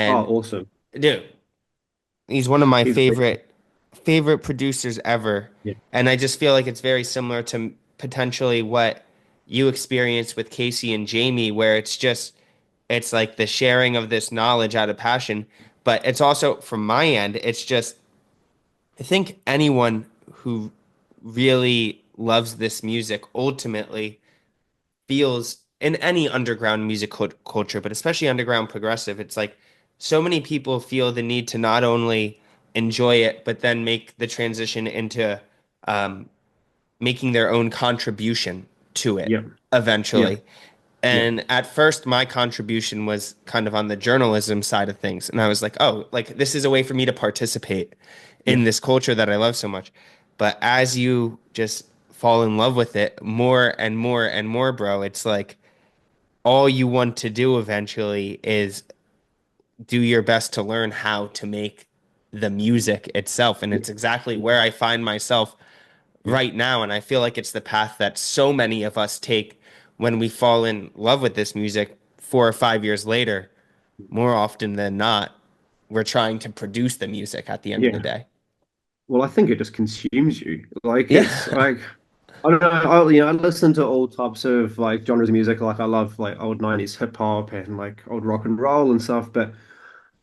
Oh, and awesome. dude, he's one of my He's amazing. favorite producers ever. Yeah, And I just feel like it's very similar to potentially what you experienced with Casey and Jamie, where it's like the sharing of this knowledge out of passion. But it's also from my end, it's just I think anyone who really loves this music ultimately feels in any underground music culture, but especially underground progressive, it's like so many people feel the need to not only enjoy it, but then make the transition into um, making their own contribution to it yeah, yeah, eventually. yeah, And at first, my contribution was kind of on the journalism side of things. And I was like, oh, like this is a way for me to participate yeah, in this culture that I love so much. But as you just fall in love with it more and more and more, bro, it's like all you want to do eventually is do your best to learn how to make the music itself. And yeah, it's exactly where I find myself yeah, right now. And I feel like it's the path that so many of us take when we fall in love with this music 4 or 5 years later. More often than not, we're trying to produce the music at the end of the yeah. day. Well, I think it just consumes you. Like it's Yeah. like I don't know. I listen to all types of like genres of music. Like I love like old 90s hip hop and like old rock and roll and stuff. But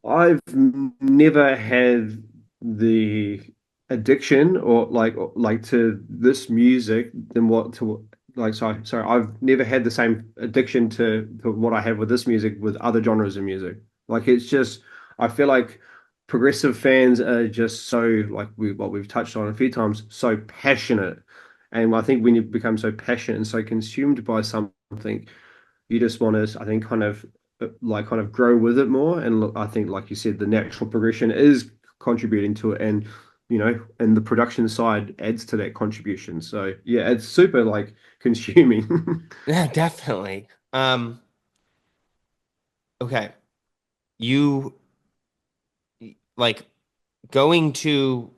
I've never had the addiction or like to this music than what to like sorry I've never had the same addiction to what I have with this music with other genres of music. Like it's just I feel like progressive fans are just so like what we've touched on a few times, so passionate And I think when you become so passionate and so consumed by something, you just want to, I think, kind of grow with it more. And look, I think, like you said, the natural progression is contributing to it, and and the production side adds to that contribution. So yeah, it's super like consuming. Yeah, definitely. Okay. You like going to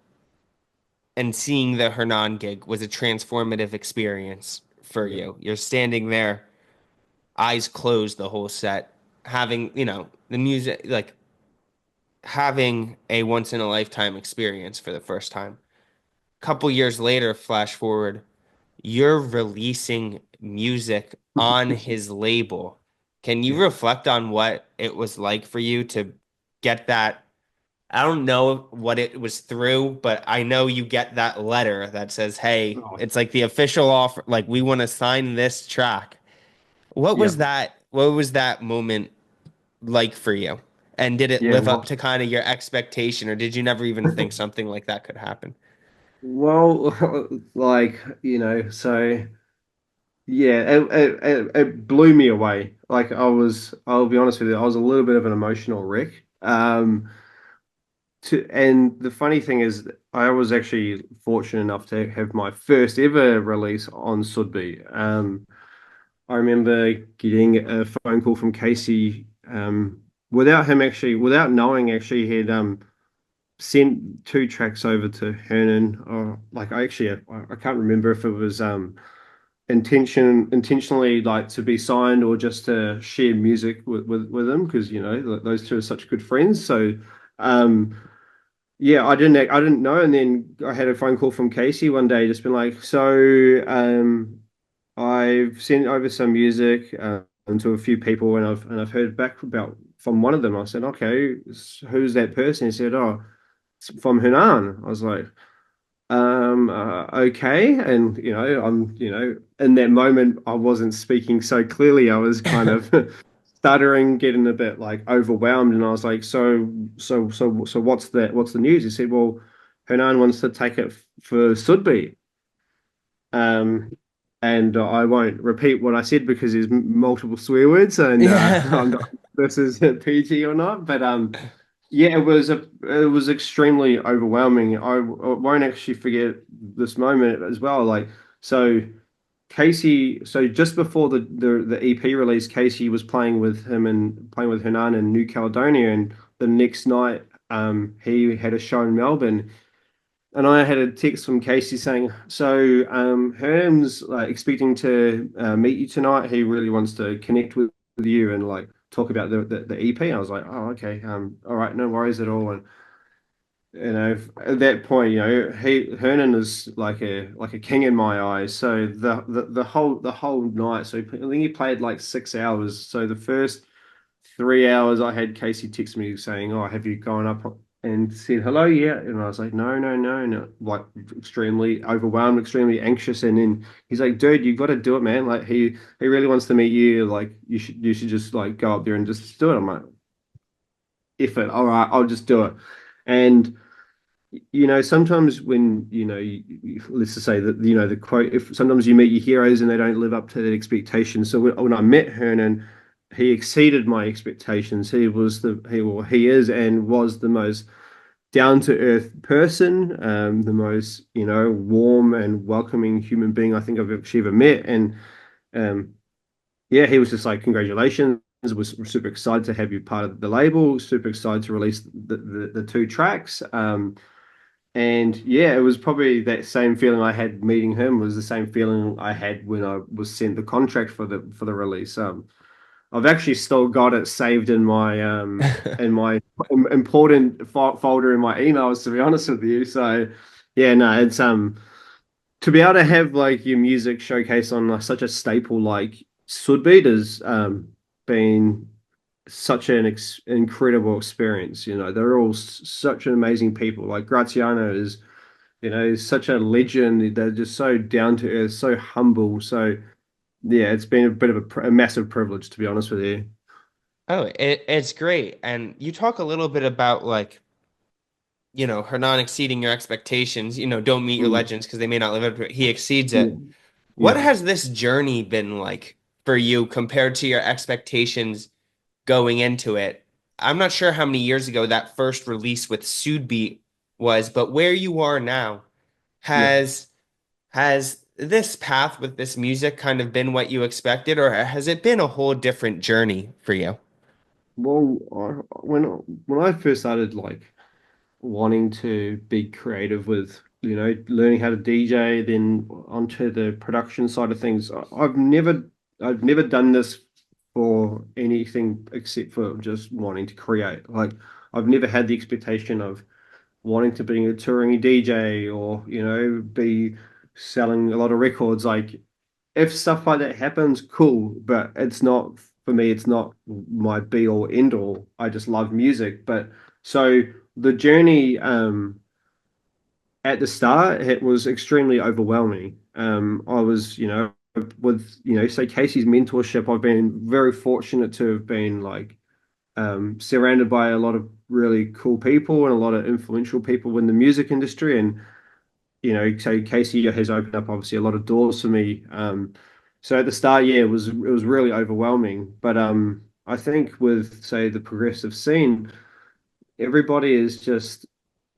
and seeing the Hernan gig was a transformative experience for Yeah, you. You're standing there, eyes closed the whole set, having, the music, like having a once in a lifetime experience for the first time. Couple years later, flash forward, you're releasing music on his label. Can you yeah, reflect on what it was like for you to get that? I don't know what it was through, but I know you get that letter that says, "Hey, oh, it's like the official offer, like we want to sign this track." What yeah, was that? What was that moment like for you? And did it yeah. live up to kind of your expectation, or did you never even think something like that could happen? Well, like so. Yeah, it blew me away. Like I'll be honest with you, I was a little bit of an emotional wreck. And the funny thing is, I was actually fortunate enough to have my first ever release on Sudbeat. I remember getting a phone call from Kasey, without knowing actually, he had sent two tracks over to Hernan. Or like I can't remember if it was intentionally like to be signed or just to share music with them because those two are such good friends. So um yeah, I didn't know, and then I had a phone call from Kasey one day, just been like, so I've sent over some music to a few people, and I've heard back about from one of them. I said, okay, who's that person? He said, oh, it's from Hunan. I was like, okay. And, in that moment, I wasn't speaking so clearly. I was kind of stuttering, getting a bit like overwhelmed. And I was like, so what's the news? He said, well, Hernan wants to take it for Sudbury. Um, and I won't repeat what I said because there's multiple swear words, and I'm Yeah. not this is PG or not. But yeah, it was extremely overwhelming. I won't actually forget this moment as well. Like so, Kasey. So just before the EP release, Kasey was playing with him and playing with Hernan in New Caledonia, and the next night, he had a show in Melbourne. And I had a text from Kasey saying, "So, Herm's like expecting to meet you tonight. He really wants to connect with you and like talk about the EP." I was like, "Oh, okay. All right, no worries at all." And at that point, Hernan is like a king in my eyes. So the whole night. So I think he played like 6 hours. So the first 3 hours, I had Kasey text me saying, "Oh, have you gone up and said hello yet?" And I was like, "No, no, no, no." Like extremely overwhelmed, extremely anxious. And then he's like, "Dude, you got to do it, man. Like he really wants to meet you. Like you should just like go up there and just do it." I'm like, "If it, all right, I'll just do it." And sometimes when let's just say that the quote, if sometimes you meet your heroes and they don't live up to that expectation. So when I met Hernan, he exceeded my expectations. He is and was the most down to earth person, the most warm and welcoming human being I think I've actually ever met. And um, yeah, he was just like, congratulations. Was super excited to have you part of the label. Super excited to release the two tracks. And yeah, it was probably that same feeling I had meeting him was the same feeling I had when I was sent the contract for the release. I've actually still got it saved in my important folder in my emails, to be honest with you. So yeah, no, it's to be able to have like your music showcase on such a staple like Sudbeat has been such an incredible experience. They're all such an amazing people. Like Graziano is such a legend. They're just so down to earth, so humble. So yeah, it's been a bit of a massive privilege, to be honest with you. Oh, it's great. And you talk a little bit about like Hernan exceeding your expectations, don't meet your Mm, legends because they may not live up to it. He exceeds yeah, it. What yeah. has this journey been like for you compared to your expectations going into it? I'm not sure how many years ago that first release with Sudbeat was, but where you are now, Yeah. has this path with this music kind of been what you expected, or has it been a whole different journey for you? Well, when I first started like wanting to be creative with, learning how to DJ, then onto the production side of things, I've never done this for anything except for just wanting to create. Like I've never had the expectation of wanting to be a touring DJ or, be selling a lot of records. Like if stuff like that happens, cool, but it's not for me, it's not my be all end all. I just love music. But so the journey at the start, it was extremely overwhelming. I was, with, say Casey's mentorship, I've been very fortunate to have been like surrounded by a lot of really cool people and a lot of influential people in the music industry. And so Casey has opened up obviously a lot of doors for me. So at the start, yeah, it was really overwhelming. But I think with say the progressive scene, everybody is just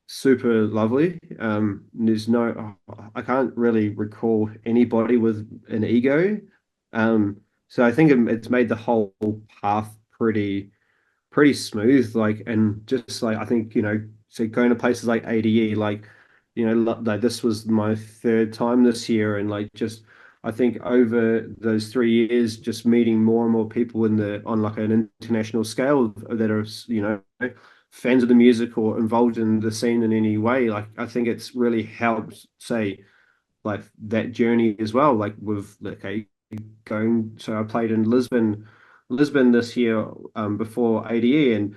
super lovely. I can't really recall anybody with an ego. So I think it's made the whole path pretty smooth. Like, and just like, I think, so going to places like ADE, like, like this was my third time this year. And like, just, I think over those 3 years, just meeting more and more people on like an international scale that are, fans of the music or involved in the scene in any way. Like, I think it's really helped, say, like that journey as well. Like with, okay, so I played in Lisbon this year before ADE, and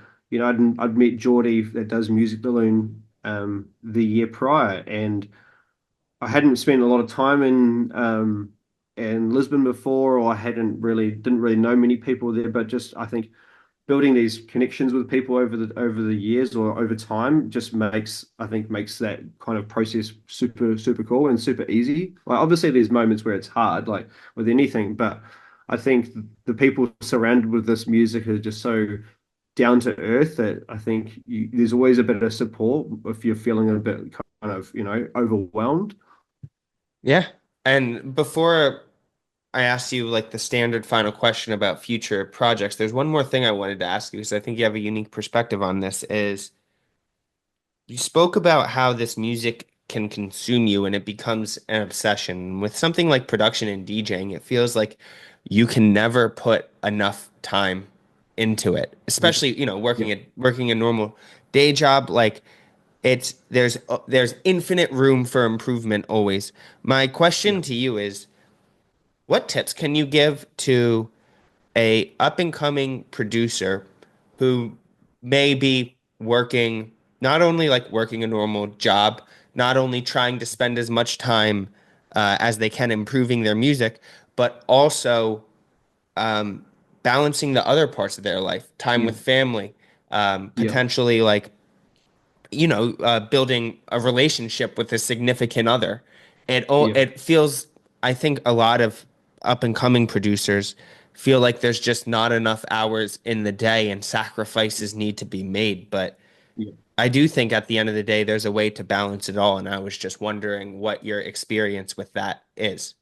I'd met Geordie that does Music Balloon the year prior, and I hadn't spent a lot of time in Lisbon before, or I hadn't really didn't really know many people there, but just I think building these connections with people over the years or over time just makes that kind of process super super cool and super easy. Like obviously there's moments where it's hard, like with anything, but I think the people surrounded with this music are just so down to earth that I think there's always a bit of support if you're feeling a bit kind of overwhelmed. Yeah. And before I asked you like the standard final question about future projects, there's one more thing I wanted to ask you because I think you have a unique perspective on this is you spoke about how this music can consume you and it becomes an obsession. With something like production and DJing, it feels like you can never put enough time into it, Yeah, especially, yeah, working a normal day job. Like there's infinite room for improvement always. My yeah, question to you is, what tips can you give to a up and coming producer who may be working not only like working a normal job, not only trying to spend as much time as they can improving their music, but also um, balancing the other parts of their life, time yeah, with family, yeah, potentially like building a relationship with a significant other. yeah, It feels, I think, a lot of up and coming producers feel like there's just not enough hours in the day and sacrifices need to be made. But yeah. I do think at the end of the day, there's a way to balance it all. And I was just wondering what your experience with that is.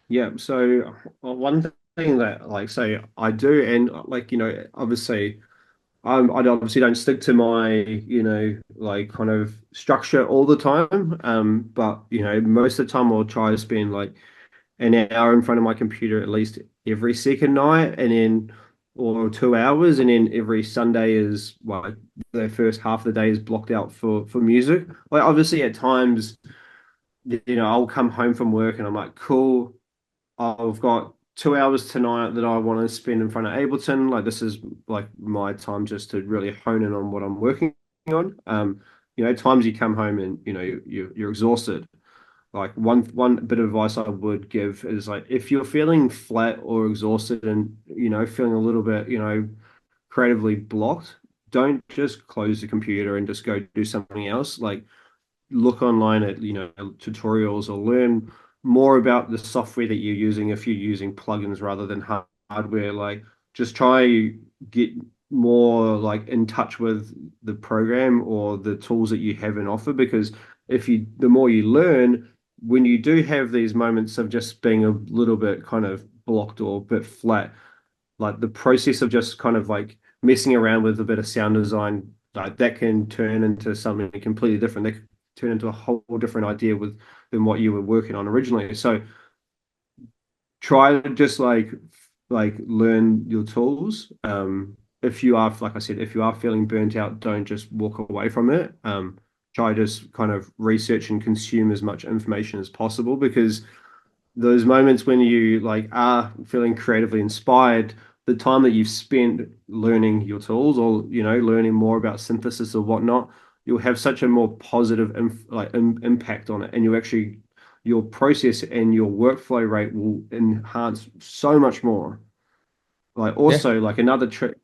Yeah, so one thing that like say I do and like obviously I obviously don't stick to my like kind of structure all the time but most of the time I'll try to spend like an hour in front of my computer at least every second night and then or 2 hours and then every Sunday is like the first half of the day is blocked out for music. Like obviously at times I'll come home from work and I'm like cool, I've got 2 hours tonight that I want to spend in front of Ableton. Like this is like my time just to really hone in on what I'm working on. Times you come home and you're exhausted. Like one bit of advice I would give is like if you're feeling flat or exhausted and feeling a little bit creatively blocked, don't just close the computer and just go do something else. Like look online at, tutorials or learn more about the software that you're using if you're using plugins rather than hardware. Like just try get more like in touch with the program or the tools that you have in offer because the more you learn, when you do have these moments of just being a little bit kind of blocked or a bit flat, like the process of just kind of like messing around with a bit of sound design, like that can turn into something completely different. That could turn into a whole different idea than what you were working on originally. So try to just like learn your tools. If you are, like I said, if you are feeling burnt out, don't just walk away from it. Try just kind of research and consume as much information as possible because those moments when you like are feeling creatively inspired, the time that you've spent learning your tools or learning more about synthesis or whatnot, you'll have such a more positive impact on it, and you actually your process and your workflow rate will enhance so much more. Like Yeah. also like another trick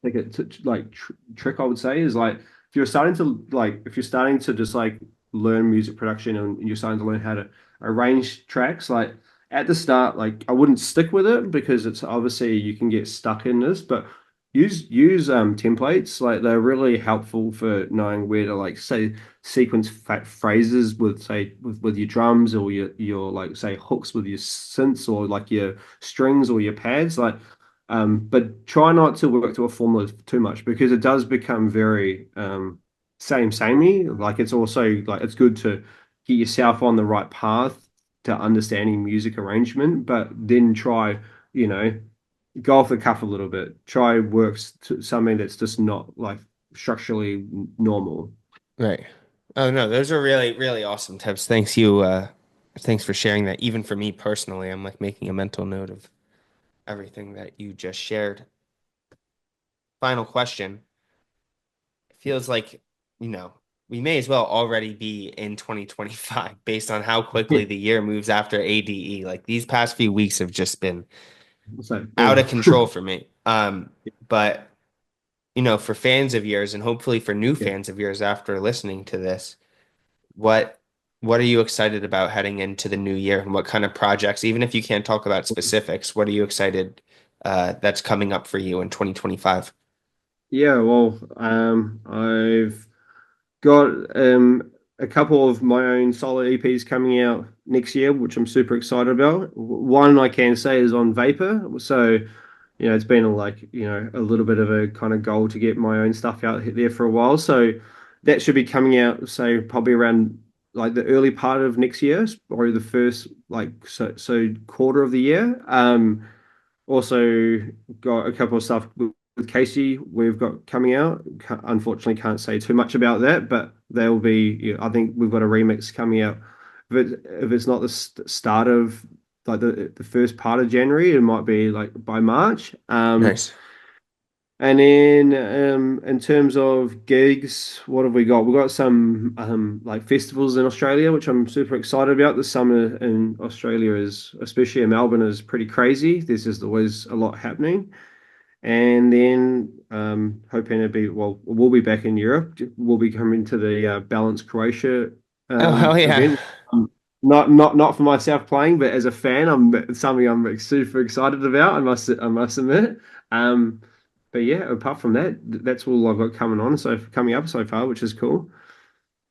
trick I would say is like if you're starting to just like learn music production and you're starting to learn how to arrange tracks like at the start like I wouldn't stick with it because it's obviously you can get stuck in this but use templates like they're really helpful for knowing where to like say sequence phrases with say with your drums or your like say hooks with your synths or like your strings or your pads like but try not to work to a formula too much because it does become very samey. Like it's also like it's good to get yourself on the right path to understanding music arrangement, but then try, you know, go off the cuff a little bit. Try works to something that's just not like structurally normal. Right. Oh no, those are really, really awesome tips. Thanks for sharing that. Even for me personally, I'm like making a mental note of everything that you just shared. Final question. It feels like, you know, we may as well already be in 2025 based on how quickly the year moves after ADE. Like these past few weeks have just been So, out oh, of control for me. But for fans of yours and hopefully for new yeah. fans of yours after listening to this, what what are you excited about heading into the new year and what kind of projects, even if you can't talk about specifics, what are you excited that's coming up for you in 2025? Yeah, well, I've got a couple of my own solo EPs coming out next year, which I'm super excited about. One I can say is on Vapor. So, it's been a little bit of a kind of goal to get my own stuff out there for a while. So that should be coming out, say, probably around like the early part of next year, or the first quarter of the year. Also got a couple of stuff with Kasey we've got coming out. Unfortunately, can't say too much about that, but there will be. I think we've got a remix coming out. If it's not the start of like the first part of January, it might be like by March. Nice. And then in terms of gigs, what have we got? We've got some like festivals in Australia, which I'm super excited about. The summer in Australia is, especially in Melbourne, is pretty crazy. There's just always a lot happening. And then hoping to be, well, we'll be back in Europe. We'll be coming to the Balance Croatia Oh, hell yeah. event. Not for myself playing, but as a fan, it's something I'm like, super excited about. I must admit. Um, but yeah, apart from that, that's all I've got coming up so far, which is cool.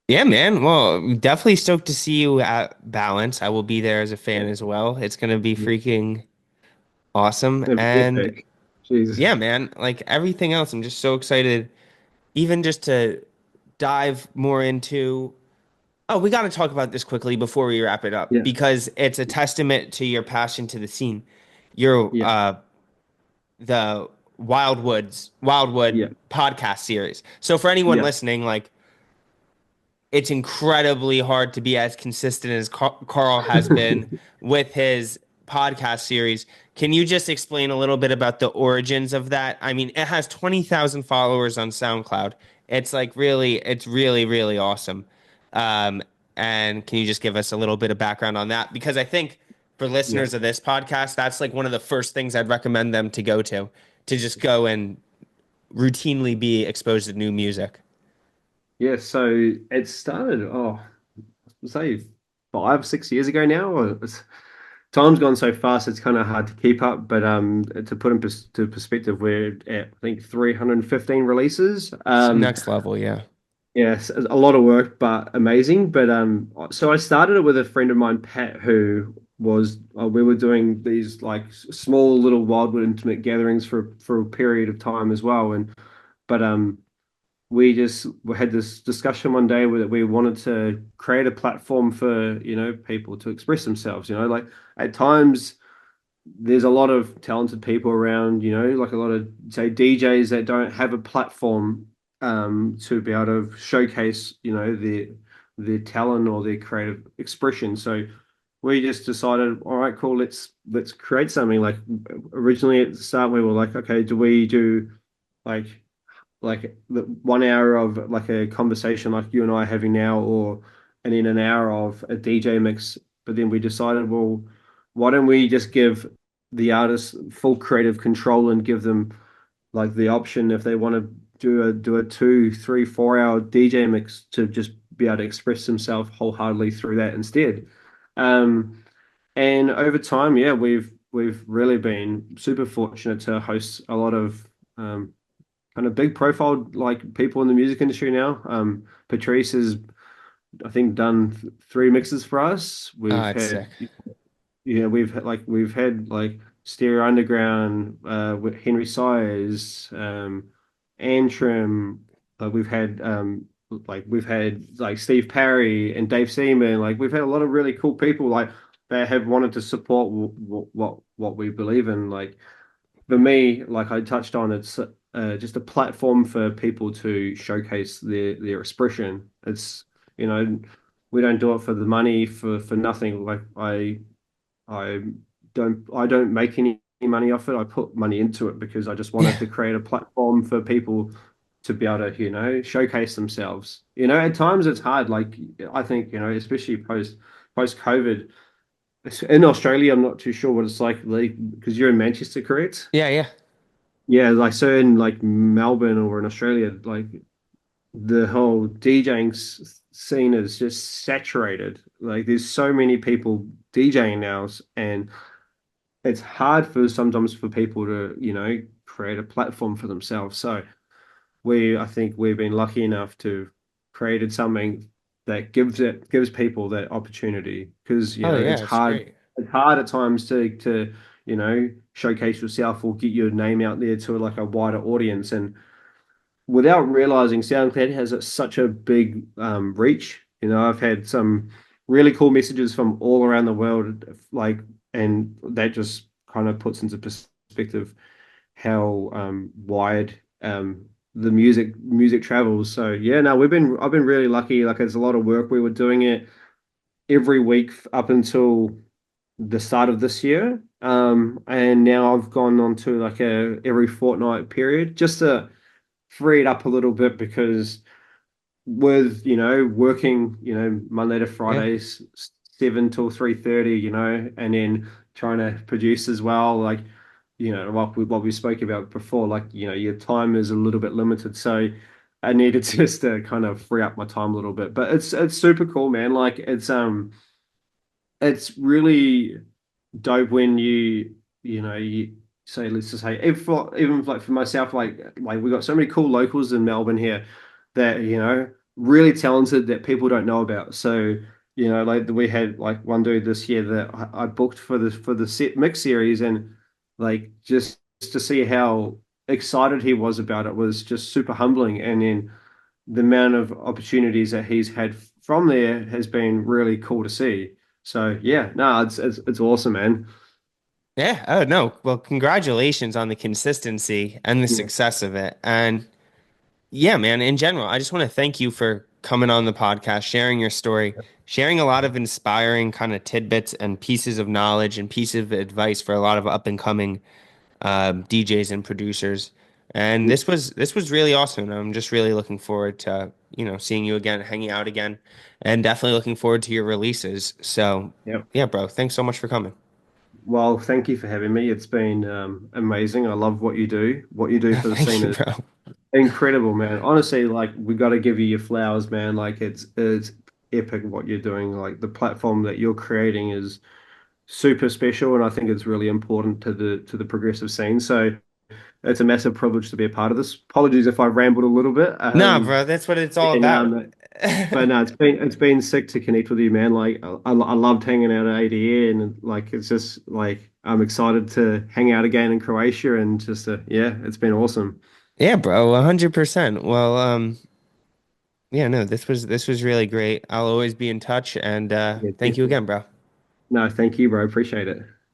Yeah, man. Well, definitely stoked to see you at Balance. I will be there as a fan Yeah. as well. It's gonna be Yeah. freaking awesome. And Epic. Jesus. yeah, man, like everything else, I'm just so excited, even just to dive more into. Oh, we got to talk about this quickly before we wrap it up Yeah. because it's a testament to your passion to the scene. Your Yeah. the Wildwood Yeah. podcast series. So for anyone Yeah. listening, like it's incredibly hard to be as consistent as Carl has been with his podcast series. Can you just explain a little bit about the origins of that? I mean, it has 20,000 followers on SoundCloud. It's really, really awesome. Um, and can you just give us a little bit of background on that? Because I think for Yeah. listeners of this podcast, that's like one of the first things I'd recommend them to go to just go and routinely be exposed to new music? Yeah, so it started, say 5, 6 years ago now. Time's gone so fast, it's kind of hard to keep up. But to put in to perspective, we're at I think 315 releases. It's next level, yeah. Yes, a lot of work, but amazing. But so I started it with a friend of mine, Pat, who was we were doing these like small little Wildwood intimate gatherings for a period of time as well. And but we had this discussion one day where we wanted to create a platform for, people to express themselves. Like at times there's a lot of talented people around, like a lot of say DJs that don't have a platform to be able to showcase, their talent or their creative expression. So we just decided, all right, cool, let's create something. Like originally at the start, we were like, okay, do we do like the 1 hour of like a conversation like you and I are having now, or and then an hour of a DJ mix. But then we decided, well, why don't we just give the artists full creative control and give them like the option if they want to do a 2, 3, 4 hour DJ mix to just be able to express themselves wholeheartedly through that instead. Um, and over time, yeah, we've really been super fortunate to host a lot of kind of big profile like people in the music industry now. Patrice has, I think, done 3 mixes for us. We've It's sick. had, we've had like Stereo Underground, with Henry Sires, Antrim. We've had like Steve Parry and Dave Seaman. Like we've had a lot of really cool people like that have wanted to support what we believe in. Like for me, like I touched on, it's just a platform for people to showcase their expression. It's you know we don't do it for the money for nothing. Like I I don't make any money off it. I put money into it because I just wanted Yeah. to create a platform for people to be able to showcase themselves. At times it's hard. Like I think especially post COVID. In Australia, I'm not too sure what it's like because you're in Manchester, correct? Yeah, yeah. Yeah, like so in like Melbourne or in Australia, like the whole DJing scene is just saturated. Like there's so many people DJing now, and it's hard for sometimes for people to, create a platform for themselves. So I think we've been lucky enough to created something that gives people that opportunity because Oh it's yeah, it's hard great. at times to showcase yourself or get your name out there to like a wider audience. And without realizing, SoundCloud has such a big reach. I've had some really cool messages from all around the world, like, and that just kind of puts into perspective how wide the music travels. So yeah, no, I've been really lucky. Like, it's a lot of work. We were doing it every week up until the start of this year. And now I've gone on to like a every fortnight period just to free it up a little bit because with working Monday to Yeah. Fridays 7 till 3:30, and then trying to produce as well, like what we spoke about before, like your time is a little bit limited, so I needed just to kind of free up my time a little bit. But it's super cool, man. Like it's really dope when you say, let's just say, even like for myself, like we got so many cool locals in Melbourne here that really talented that people don't know about. So like we had like one dude this year that I booked for the set mix series, and like just to see how excited he was about it was just super humbling. And then the amount of opportunities that he's had from there has been really cool to see. So yeah, no, it's awesome, man. Yeah. Oh no. Well, congratulations on the consistency and the Yeah, success of it. And yeah, man, in general, I just want to thank you for coming on the podcast, sharing your story, sharing a lot of inspiring kind of tidbits and pieces of knowledge and pieces of advice for a lot of up and coming DJs and producers. And yeah, this was really awesome. I'm just really looking forward to, seeing you again, hanging out again, and definitely looking forward to your releases. So, yeah. yeah, bro, thanks so much for coming. Well, thank you for having me. It's been amazing. I love what you do. What you do for the Thank scene you, is bro. Incredible, man. Honestly, like we got to give you your flowers, man. Like it's epic what you're doing. Like the platform that you're creating is super special, and I think it's really important to the progressive scene. So it's a massive privilege to be a part of this. Apologies if I rambled a little bit. Nah, bro, that's what it's all Yeah, about. but no, it's been sick to connect with you, man. Like I loved hanging out at ADE, and like it's just like I'm excited to hang out again in Croatia, and just yeah, it's been awesome. Yeah, bro, 100%. Well, yeah, no, this was really great. I'll always be in touch and Yeah, thank you definitely. again, bro. No, thank you, bro. Appreciate it.